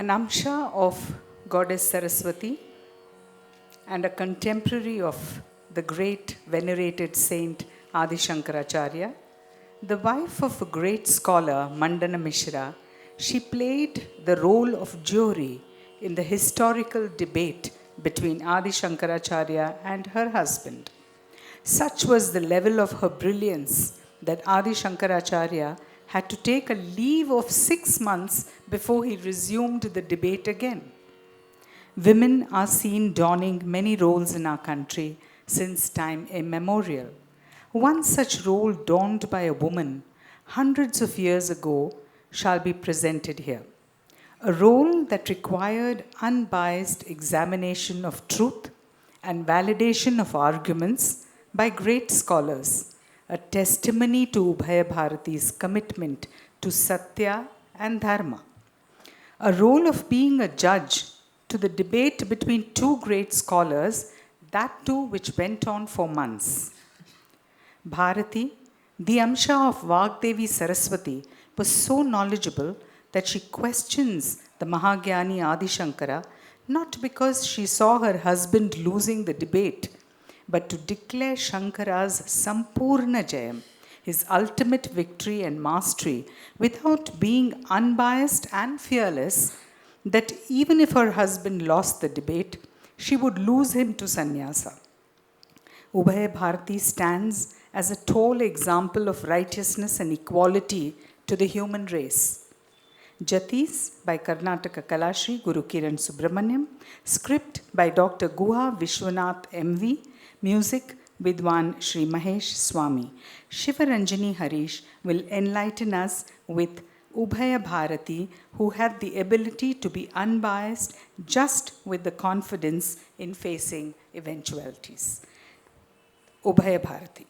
an amsha of Goddess Saraswati and a contemporary of the great venerated saint Adi Shankaracharya, the wife of a great scholar Mandana Mishra, she played the role of jury in the historical debate between Adi Shankaracharya and her husband. Such was the level of her brilliance that Adi Shankaracharya had to take a leave of 6 months before he resumed the debate again. Women are seen donning many roles in our country since time immemorial. One such role donned by a woman hundreds of years ago shall be presented here. A role that required unbiased examination of truth and validation of arguments by great scholars, a testimony to Ubhaya Bharati's commitment to Satya and Dharma. A role of being a judge to the debate between two great scholars, that too which went on for months. Bharati, the Amsha of Vagdevi Saraswati, was so knowledgeable that she questions the Mahagyani Adi Shankara not because she saw her husband losing the debate, but to declare Shankara's Sampurna Jayam, his ultimate victory and mastery, without being unbiased and fearless, that even if her husband lost the debate, she would lose him to sannyasa. Ubhaya Bharati stands as a tall example of righteousness and equality to the human race. Jatis by Karnataka Kalashri Guru Kiran Subramaniam, script by Dr. Guha Vishwanath MV, music Vidwan Sri Mahesh Swami. Shivaranjani Harish will enlighten us with Ubhaya Bharati, who had the ability to be unbiased just with the confidence in facing eventualities. Ubhaya Bharati.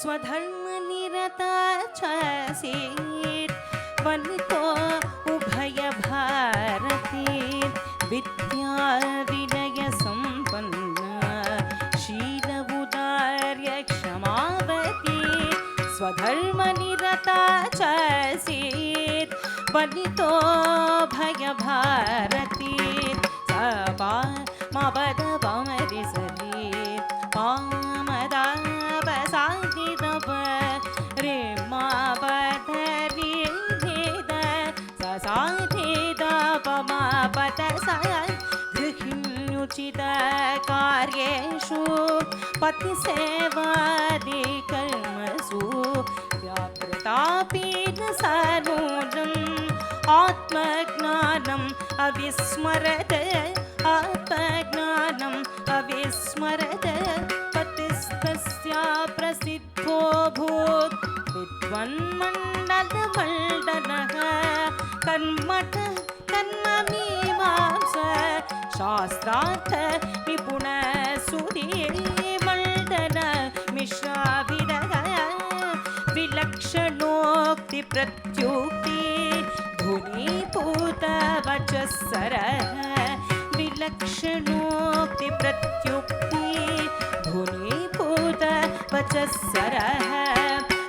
स्वधर्मनिरता च सीत् वनितो उभयभारती विद्या विनयसम्पन्ना शील उदार्य क्षमावती निरता च सीत् वनितो भयभारती स पा मपद पमरि सरि पामदा पसादिदप रे मापधरि भेद स साधिद पमापद स गृहिण्युचित कार्येषु पतिसेवादि कर्मसु व्यापृतापि न सनूनम् आत्मज्ञानम् अविस्मरत आत्मज्ञानम् अविस्मरत पतिस्तस्या प्रसिद्धोऽभूत् विद्वन्मण्डलमण्डनः कर्मठ कर्ममीमांस शास्त्रार्थ निपुण सुधीमण्डन मिश्राभिदः विलक्षणोक्ति प्रत्युक्ति धुनीभूत वचस्सरः विलक्षणोक्ति प्रत्युक्ति धुनीभूत वचस्सरः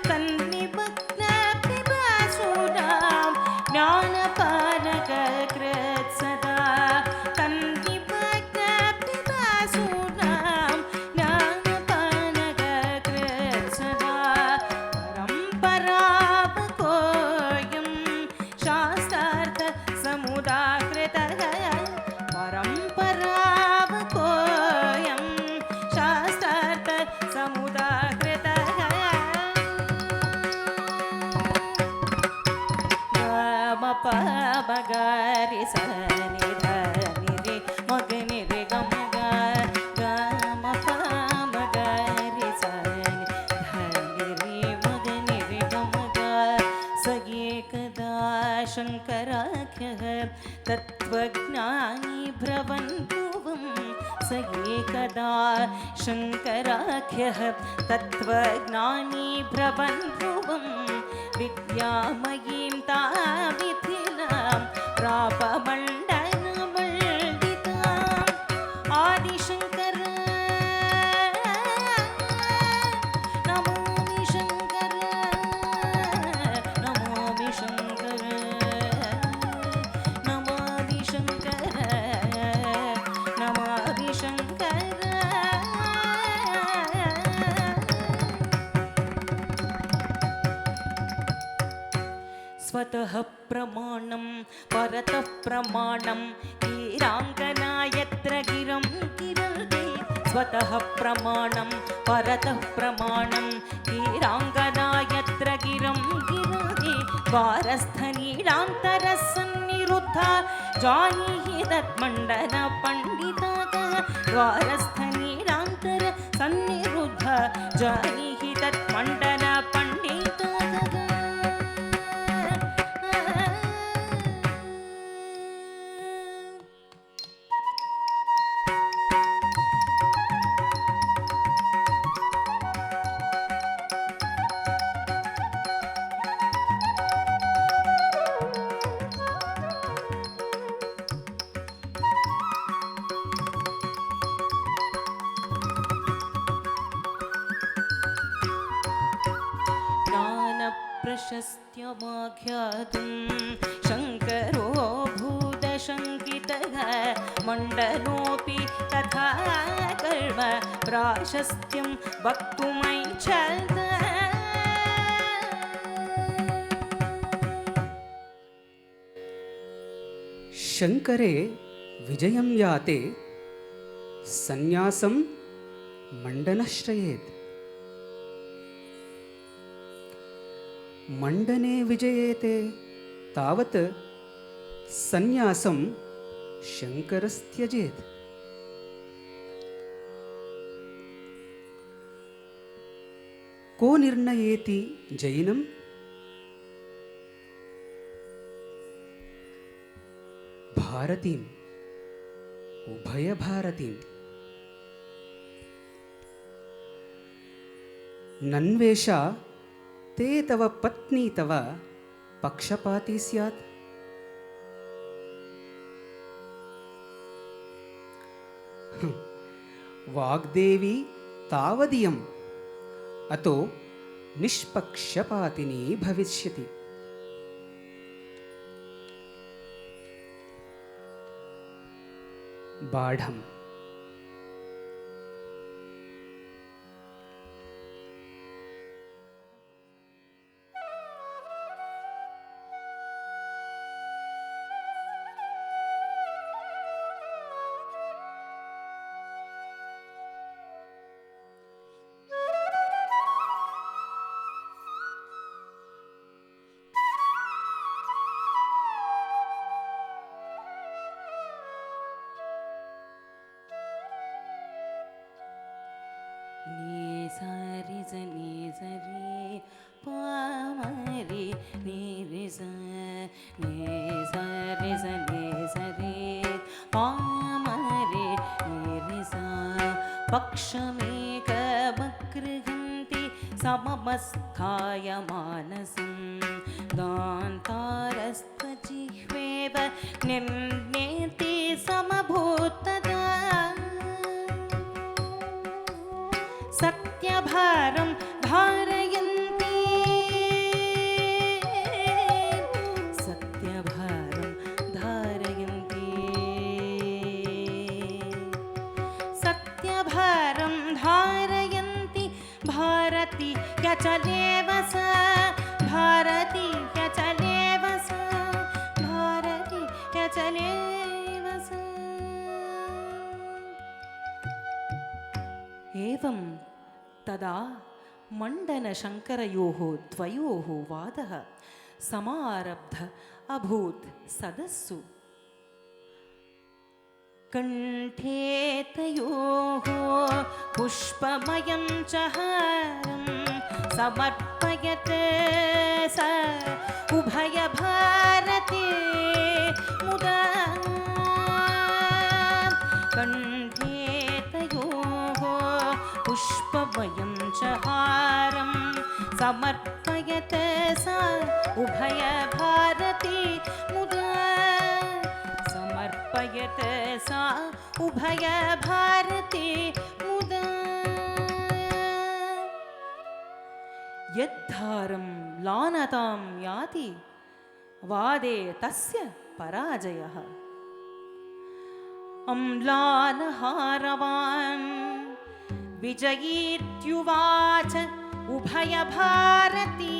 तन्निमग्न पिपासूनां ज्ञानपानककृत् सदा तन्निमग्न पिपासूनां ज्ञानपानककृत् सदा परम्परापकोऽयं शास्त्रार्थ समुदाकृतः परम्परापकोऽयं शास्त्रार्थ समुदाकृतः मगरि स नि ध नि रे मग नि रे ग मग ग म प मगरि स नि ध नि रे मग नि रे ग मग स एकदा शङ्कराख्यः तत्त्वज्ञानी भ्रवन्भुवं स एकदा शङ्कराख्यः तत्त्वज्ञानी भ्रवन्भुवं विद्यामयीं तामिथिलां प्रापमण्डनमण्डिताम् आदिशङ्कर नमोमि शङ्कर नमोमि शङ्कर नमामि शङ्कर नमामि शङ्कर स्वतः प्रमाणं परतः प्रमाणं गिराङ्गना यत्र गिरं गिरति स्वतः प्रमाणं परतः प्रमाणं गिराङ्गना यत्र गिरं गिरति द्वारस्थनीलान्तरसन्निरुद्धा जानीहि तत्मण्डनपण्डिताः द्वारस्थनीलान्तरसन्निरुद्धा जानीहि तत्मण्डनपण्डिताः प्रशस्त्यमाख्यातुं शङ्करो भूतशङ्कितः मण्डनोऽपि तथा कर्म प्राशस्त्यं वक्तुमैच्छत् शङ्करे विजयं याते सन्न्यासं मण्डनश्रयेत् मण्डने विजयेते तावत् सन्न्यासं शङ्करस्त्यजेत् को निर्णयेति जैनं भारतीम् उभयभारतीम् नन्वेषा ते तव पत्नी तव पक्षपाती स्यात् वाग्देवी तावदियम् अतो निष्पक्षपातिनी भविष्यति। बाढम्। ni sa ni sa re pa ma re ni re sa re pa ma re ni re sa pakshmeka vakrihanti samavasthaya manasam dantarastachihveva nimneti samabhutada सत्यभारं धारयन्ति सत्यभारं धारयन्ति सत्यभारं धारयन्ति भारती यचलेव सा भारती यचलेव सा भारती यचलेव सा एवं तदा मण्डनशङ्करयोः द्वयोः वादः समारब्ध अभूत् सदस्सु कण्ठे तयोः पुष्पमयं च हारं समर्पयत् स उभयभारते मुदा कण्ठे तयोः पुष्पमयं च हारं समर्पयत् सा उभयभारती मुदा समर्पयत् सा उभयभारती मुदा यद्धारं लानतां याति वादे तस्य पराजयः अम्लानहारवान् विजयीत्युवाच उभयभारती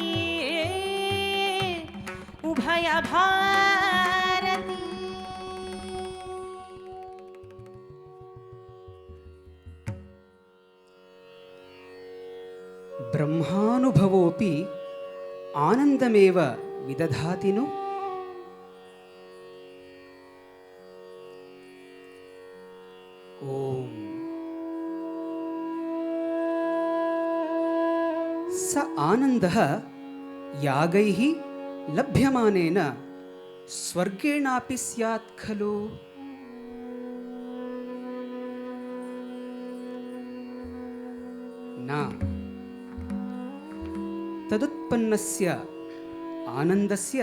उभयभारती ब्रह्मानुभवोऽपि आनन्दमेव विदधाति नु। ॐ स आनन्दः यागैः लभ्यमानेन स्वर्गेणापि स्यात् खलु। न तदुत्पन्नस्य आनन्दस्य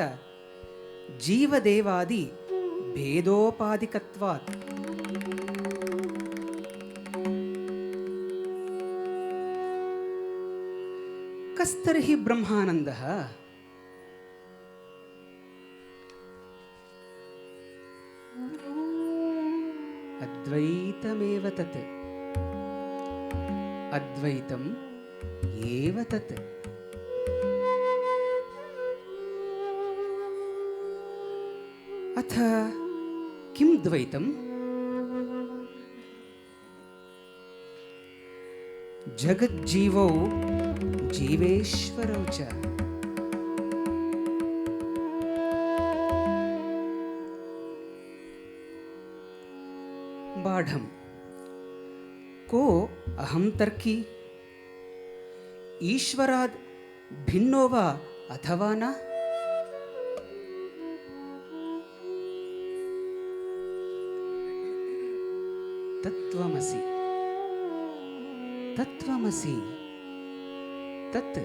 जीवदेवादि भेदोपाधिकत्वात् कस्तर्हि ब्रह्मानन्दः। अद्वैतमेव तत् अद्वैतम् एव तत्। अथ किं द्वैतम्? जगज्जीवौ जीवेश्वरौ च। बाढम्। को अहं तर्की? ईश्वराद् भिन्नो वा अथवा न? तत्त्वमसि तत्त्वमसि तत्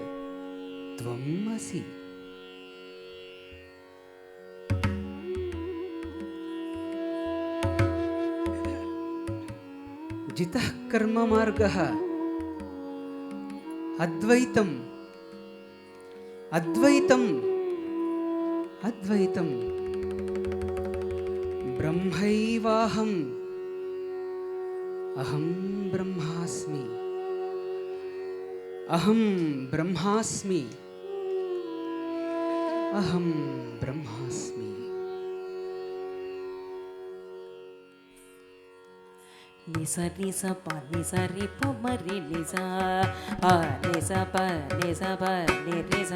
त्वम् असि। जितः कर्ममार्गः अद्वैतं அத்வைத்தம் அத்வைத்தம் பிரம்மைவாஹம் அஹம் பிரம்மாஸ்மி அஹம் பிரம்மாஸ்மி அஹம் பிரம்மாஸ்மி. நிச நிச ப நிச ரி ப ம ரி நிச ப நிச ப நிச ப நி நிச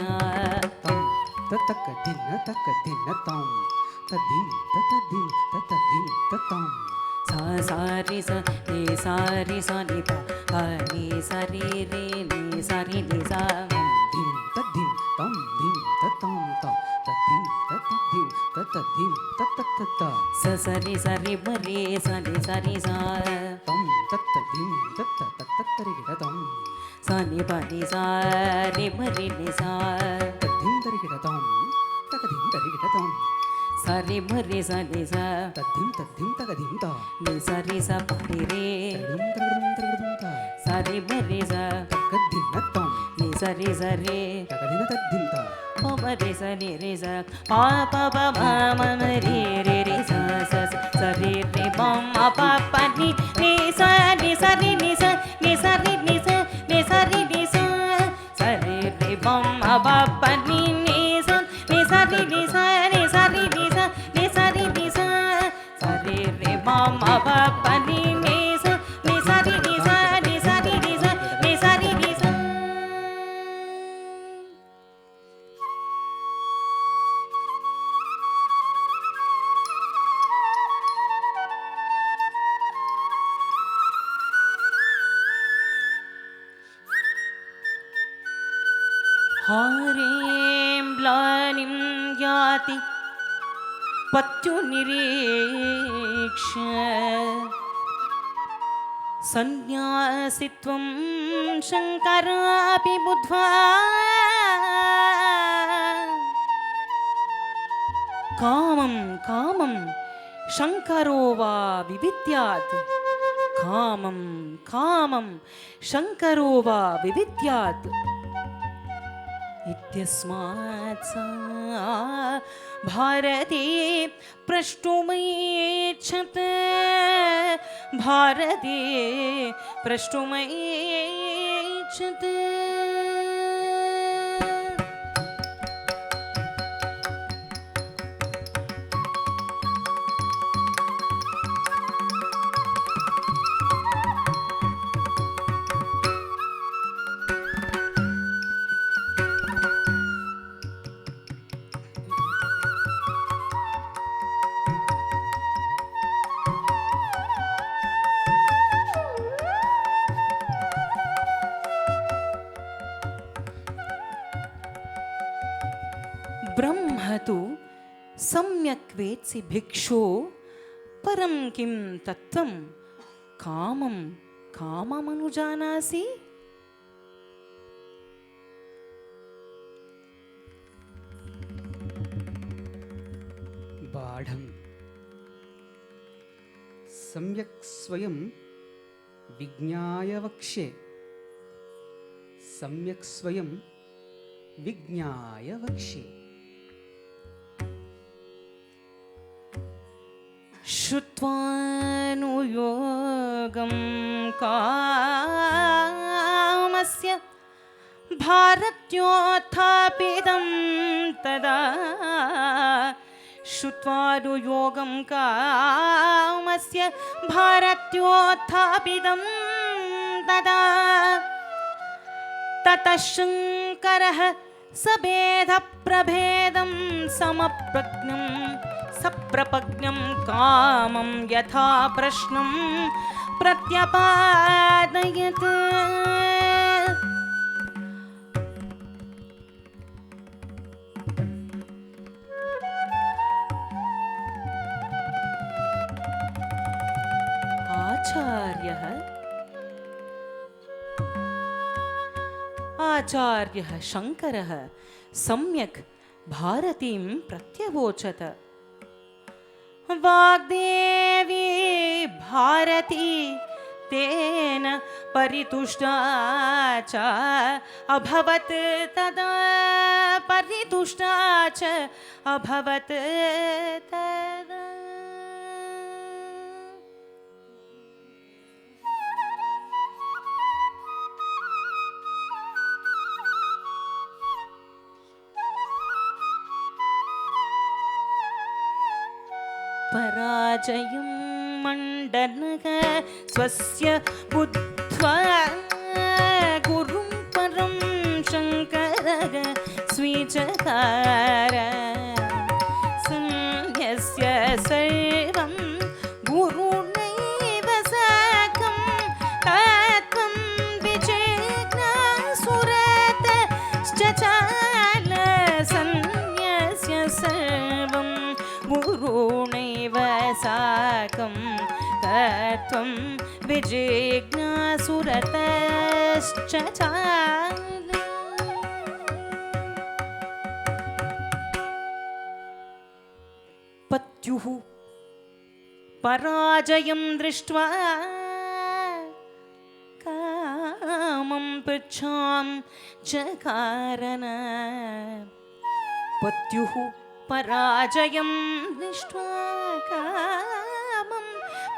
தம் தத்தக்க தின்ன தக்க தின்ன தம் ததிம் தத்ததிம் தத்ததிம் தத்தம் ச ச ரி ச நி ச ரி ச நி ப ப நி ச ரி ரி நி ச ரி நி ச திம் ததிம் தம் திம் தத்தம் தம் ததிம் தத்ததிம் தத்ததிம் தத்தத்தத்த ச ச ரி ம ரி ச நி ச ரி ச தம் தத்ததிம் தத்த தத்தத்தரிகிடதம் ச நி ப நி ச ரி ம ரி நி ச தத்திம் தரிகிடதம் தகதிம் தரிகிடதம் ச ரி ம ரி ச நி ச தத்திம் தத்திம் தகதிம் தா நி ச ரி ச ப ரி ரே தகதும் தகதும் தகதும் தா ச ரி ம ரி ச தகதிம் நத்தம் நி ச ரி ச ரே தகதின தத்திம் தா ப ம ரி ச நி ரி ச ப ப ப ம ம ம ரி ரி ரி ச ச ச ரி ரி ப ம ப ப நி நி ச ரி நி ச நி ச ரி நி ச நி ச ரி நி ச ச ரி ரி ப ம ப ப நி நி ச நி ச ரி நி ச நி ச ரி நி ச நி ச ரி நி ச ச ரி ரி ப ம ப ப நி நி ச நி ச ரி நி ச நி ச ரி நி ச நி ச ரி நி ச. हारें म्लानिं याति पत्युनिरीक्ष सन्न्यासित्वं शङ्करापि बुद्ध्वा कामं कामं शङ्करो वा विविद्यात् कामं कामं शङ्करो वा विविद्यात् इत्यस्मात् सा भारती प्रष्टुमैच्छत् भारती प्रष्टुमैच्छत्. ब्रह्म तु सम्यक् वेत्सि भिक्षो परं किं तत्त्वं कामं काममनुजानासि. बाढं सम्यक् स्वयं विज्ञाय वक्ष्ये सम्यक् स्वयं विज्ञाय वक्ष्ये. श्रुत्वानुयोगं कामस्य भारत्योत्थापितं तदा श्रुत्वानुयोगं कामस्य भारत्योत्थापितं तदा ततः शङ्करः सभेदप्रभेदं समप्रज्ञं सप्रपज्ञं कामं यथा प्रश्नं प्रत्यपादयत्. आचार्यः शङ्करः सम्यक् भारतीं प्रत्यवोचत. वाग्देवी भारती तेन परितुष्टा च अभवत् तदा परितुष्टा च अभवत् तदा पराजयं मण्डनः स्वस्य बुद्ध्वा गुरुं परं शङ्करः स्वीचकार संन्यस्य सर्वं गुरुणैव साकं तत्त्वं विजिज्ञासुरतश्चचाल संन्यस्य सर्वं गुरुणैव साकं तत्त्वं विजिज्ञासुरतश्चचाल पत्युः पराजयं दृष्ट्वा कामं पृच्छां चकारन पत्युः पराजयं दृष्ट्वा कामं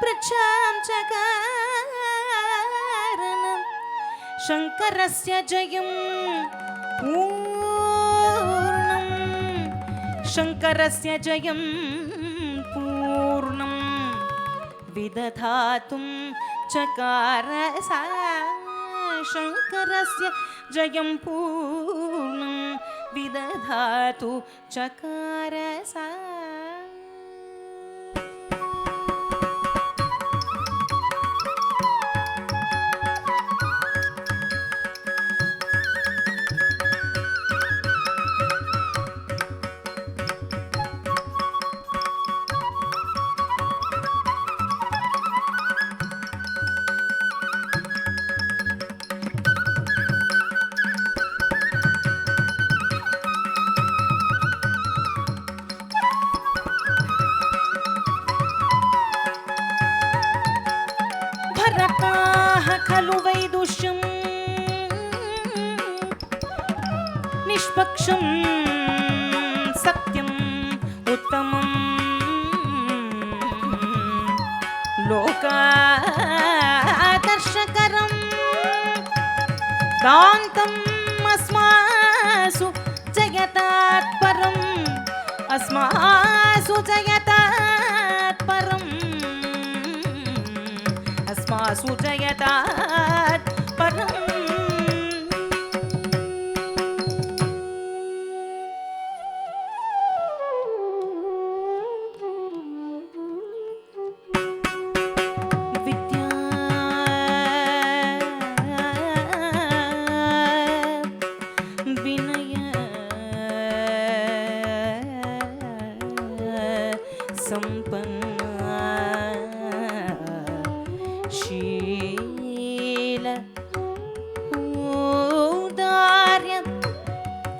पृच्छां चकारन शङ्करस्य जयं पूर्णं शङ्करस्य जयं पूर्णं विदधातुं चकार सा शङ्करस्य जयं पूर्णं विदधातु चकार सा भरताः खलु वैदुष्यं निष्पक्षं सत्यम् उत्तमं लोकादर्शकरं दान्तम् अस्मासु जयतात् परम् अस्मासु जयतात् परम् अस्मासु जयतात् परम् विद्या विनय संपन्ना शील औदार्य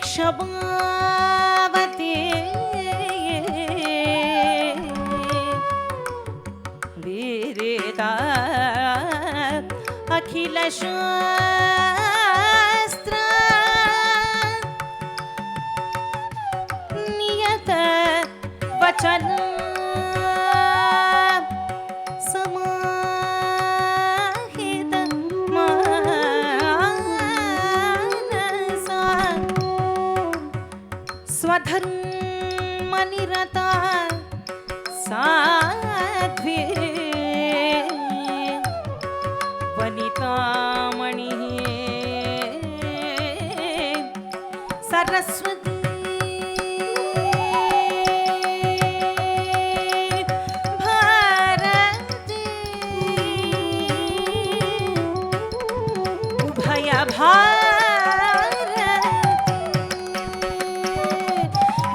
क्षमावती वीरता अखिल शास्त्र नियत वचन समाहित मानसा स्वधर्मनिरता साध्वी वनितामणिः सरस्वती भारती उभय भारती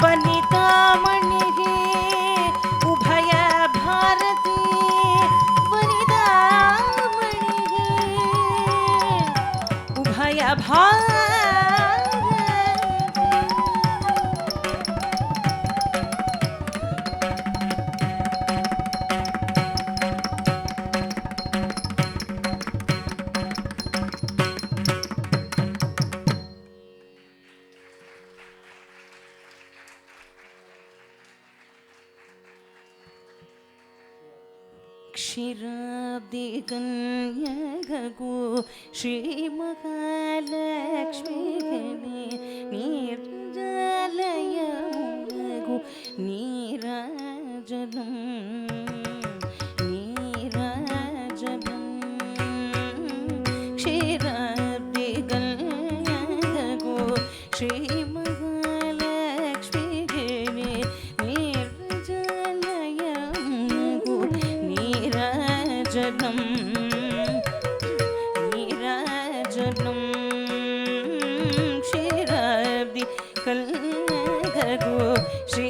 वनितामणिः उभय भारती वनितामणिः उभय भारती ಕ್ಷೀರಾಬ್ದಿ ಕನ್ಯಗೂ ಶ್ರೀ ಮಹಾಲಕ್ಷ್ಮಿಗೆ ನೀರ್ಜಲಯಮುನಗು ನೀರಾಜನಂ ನೀರಾಜನಂ ಕ್ಷೀರಾಬ್ದಿ ಕನ್ಯಗೂ ಶ್ರೀ ಮಹಾಲಕ್ಷ್ಮಿಗೆ ನೀರ್ಜಲಯಮುನಗು ನೀರಾಜನಂ ನೀರಾಜನಂ ಕ್ಷೀರಾಬ್ದಿ ಕಲ್ಯಾಣಗೋ ಶ್ರೀ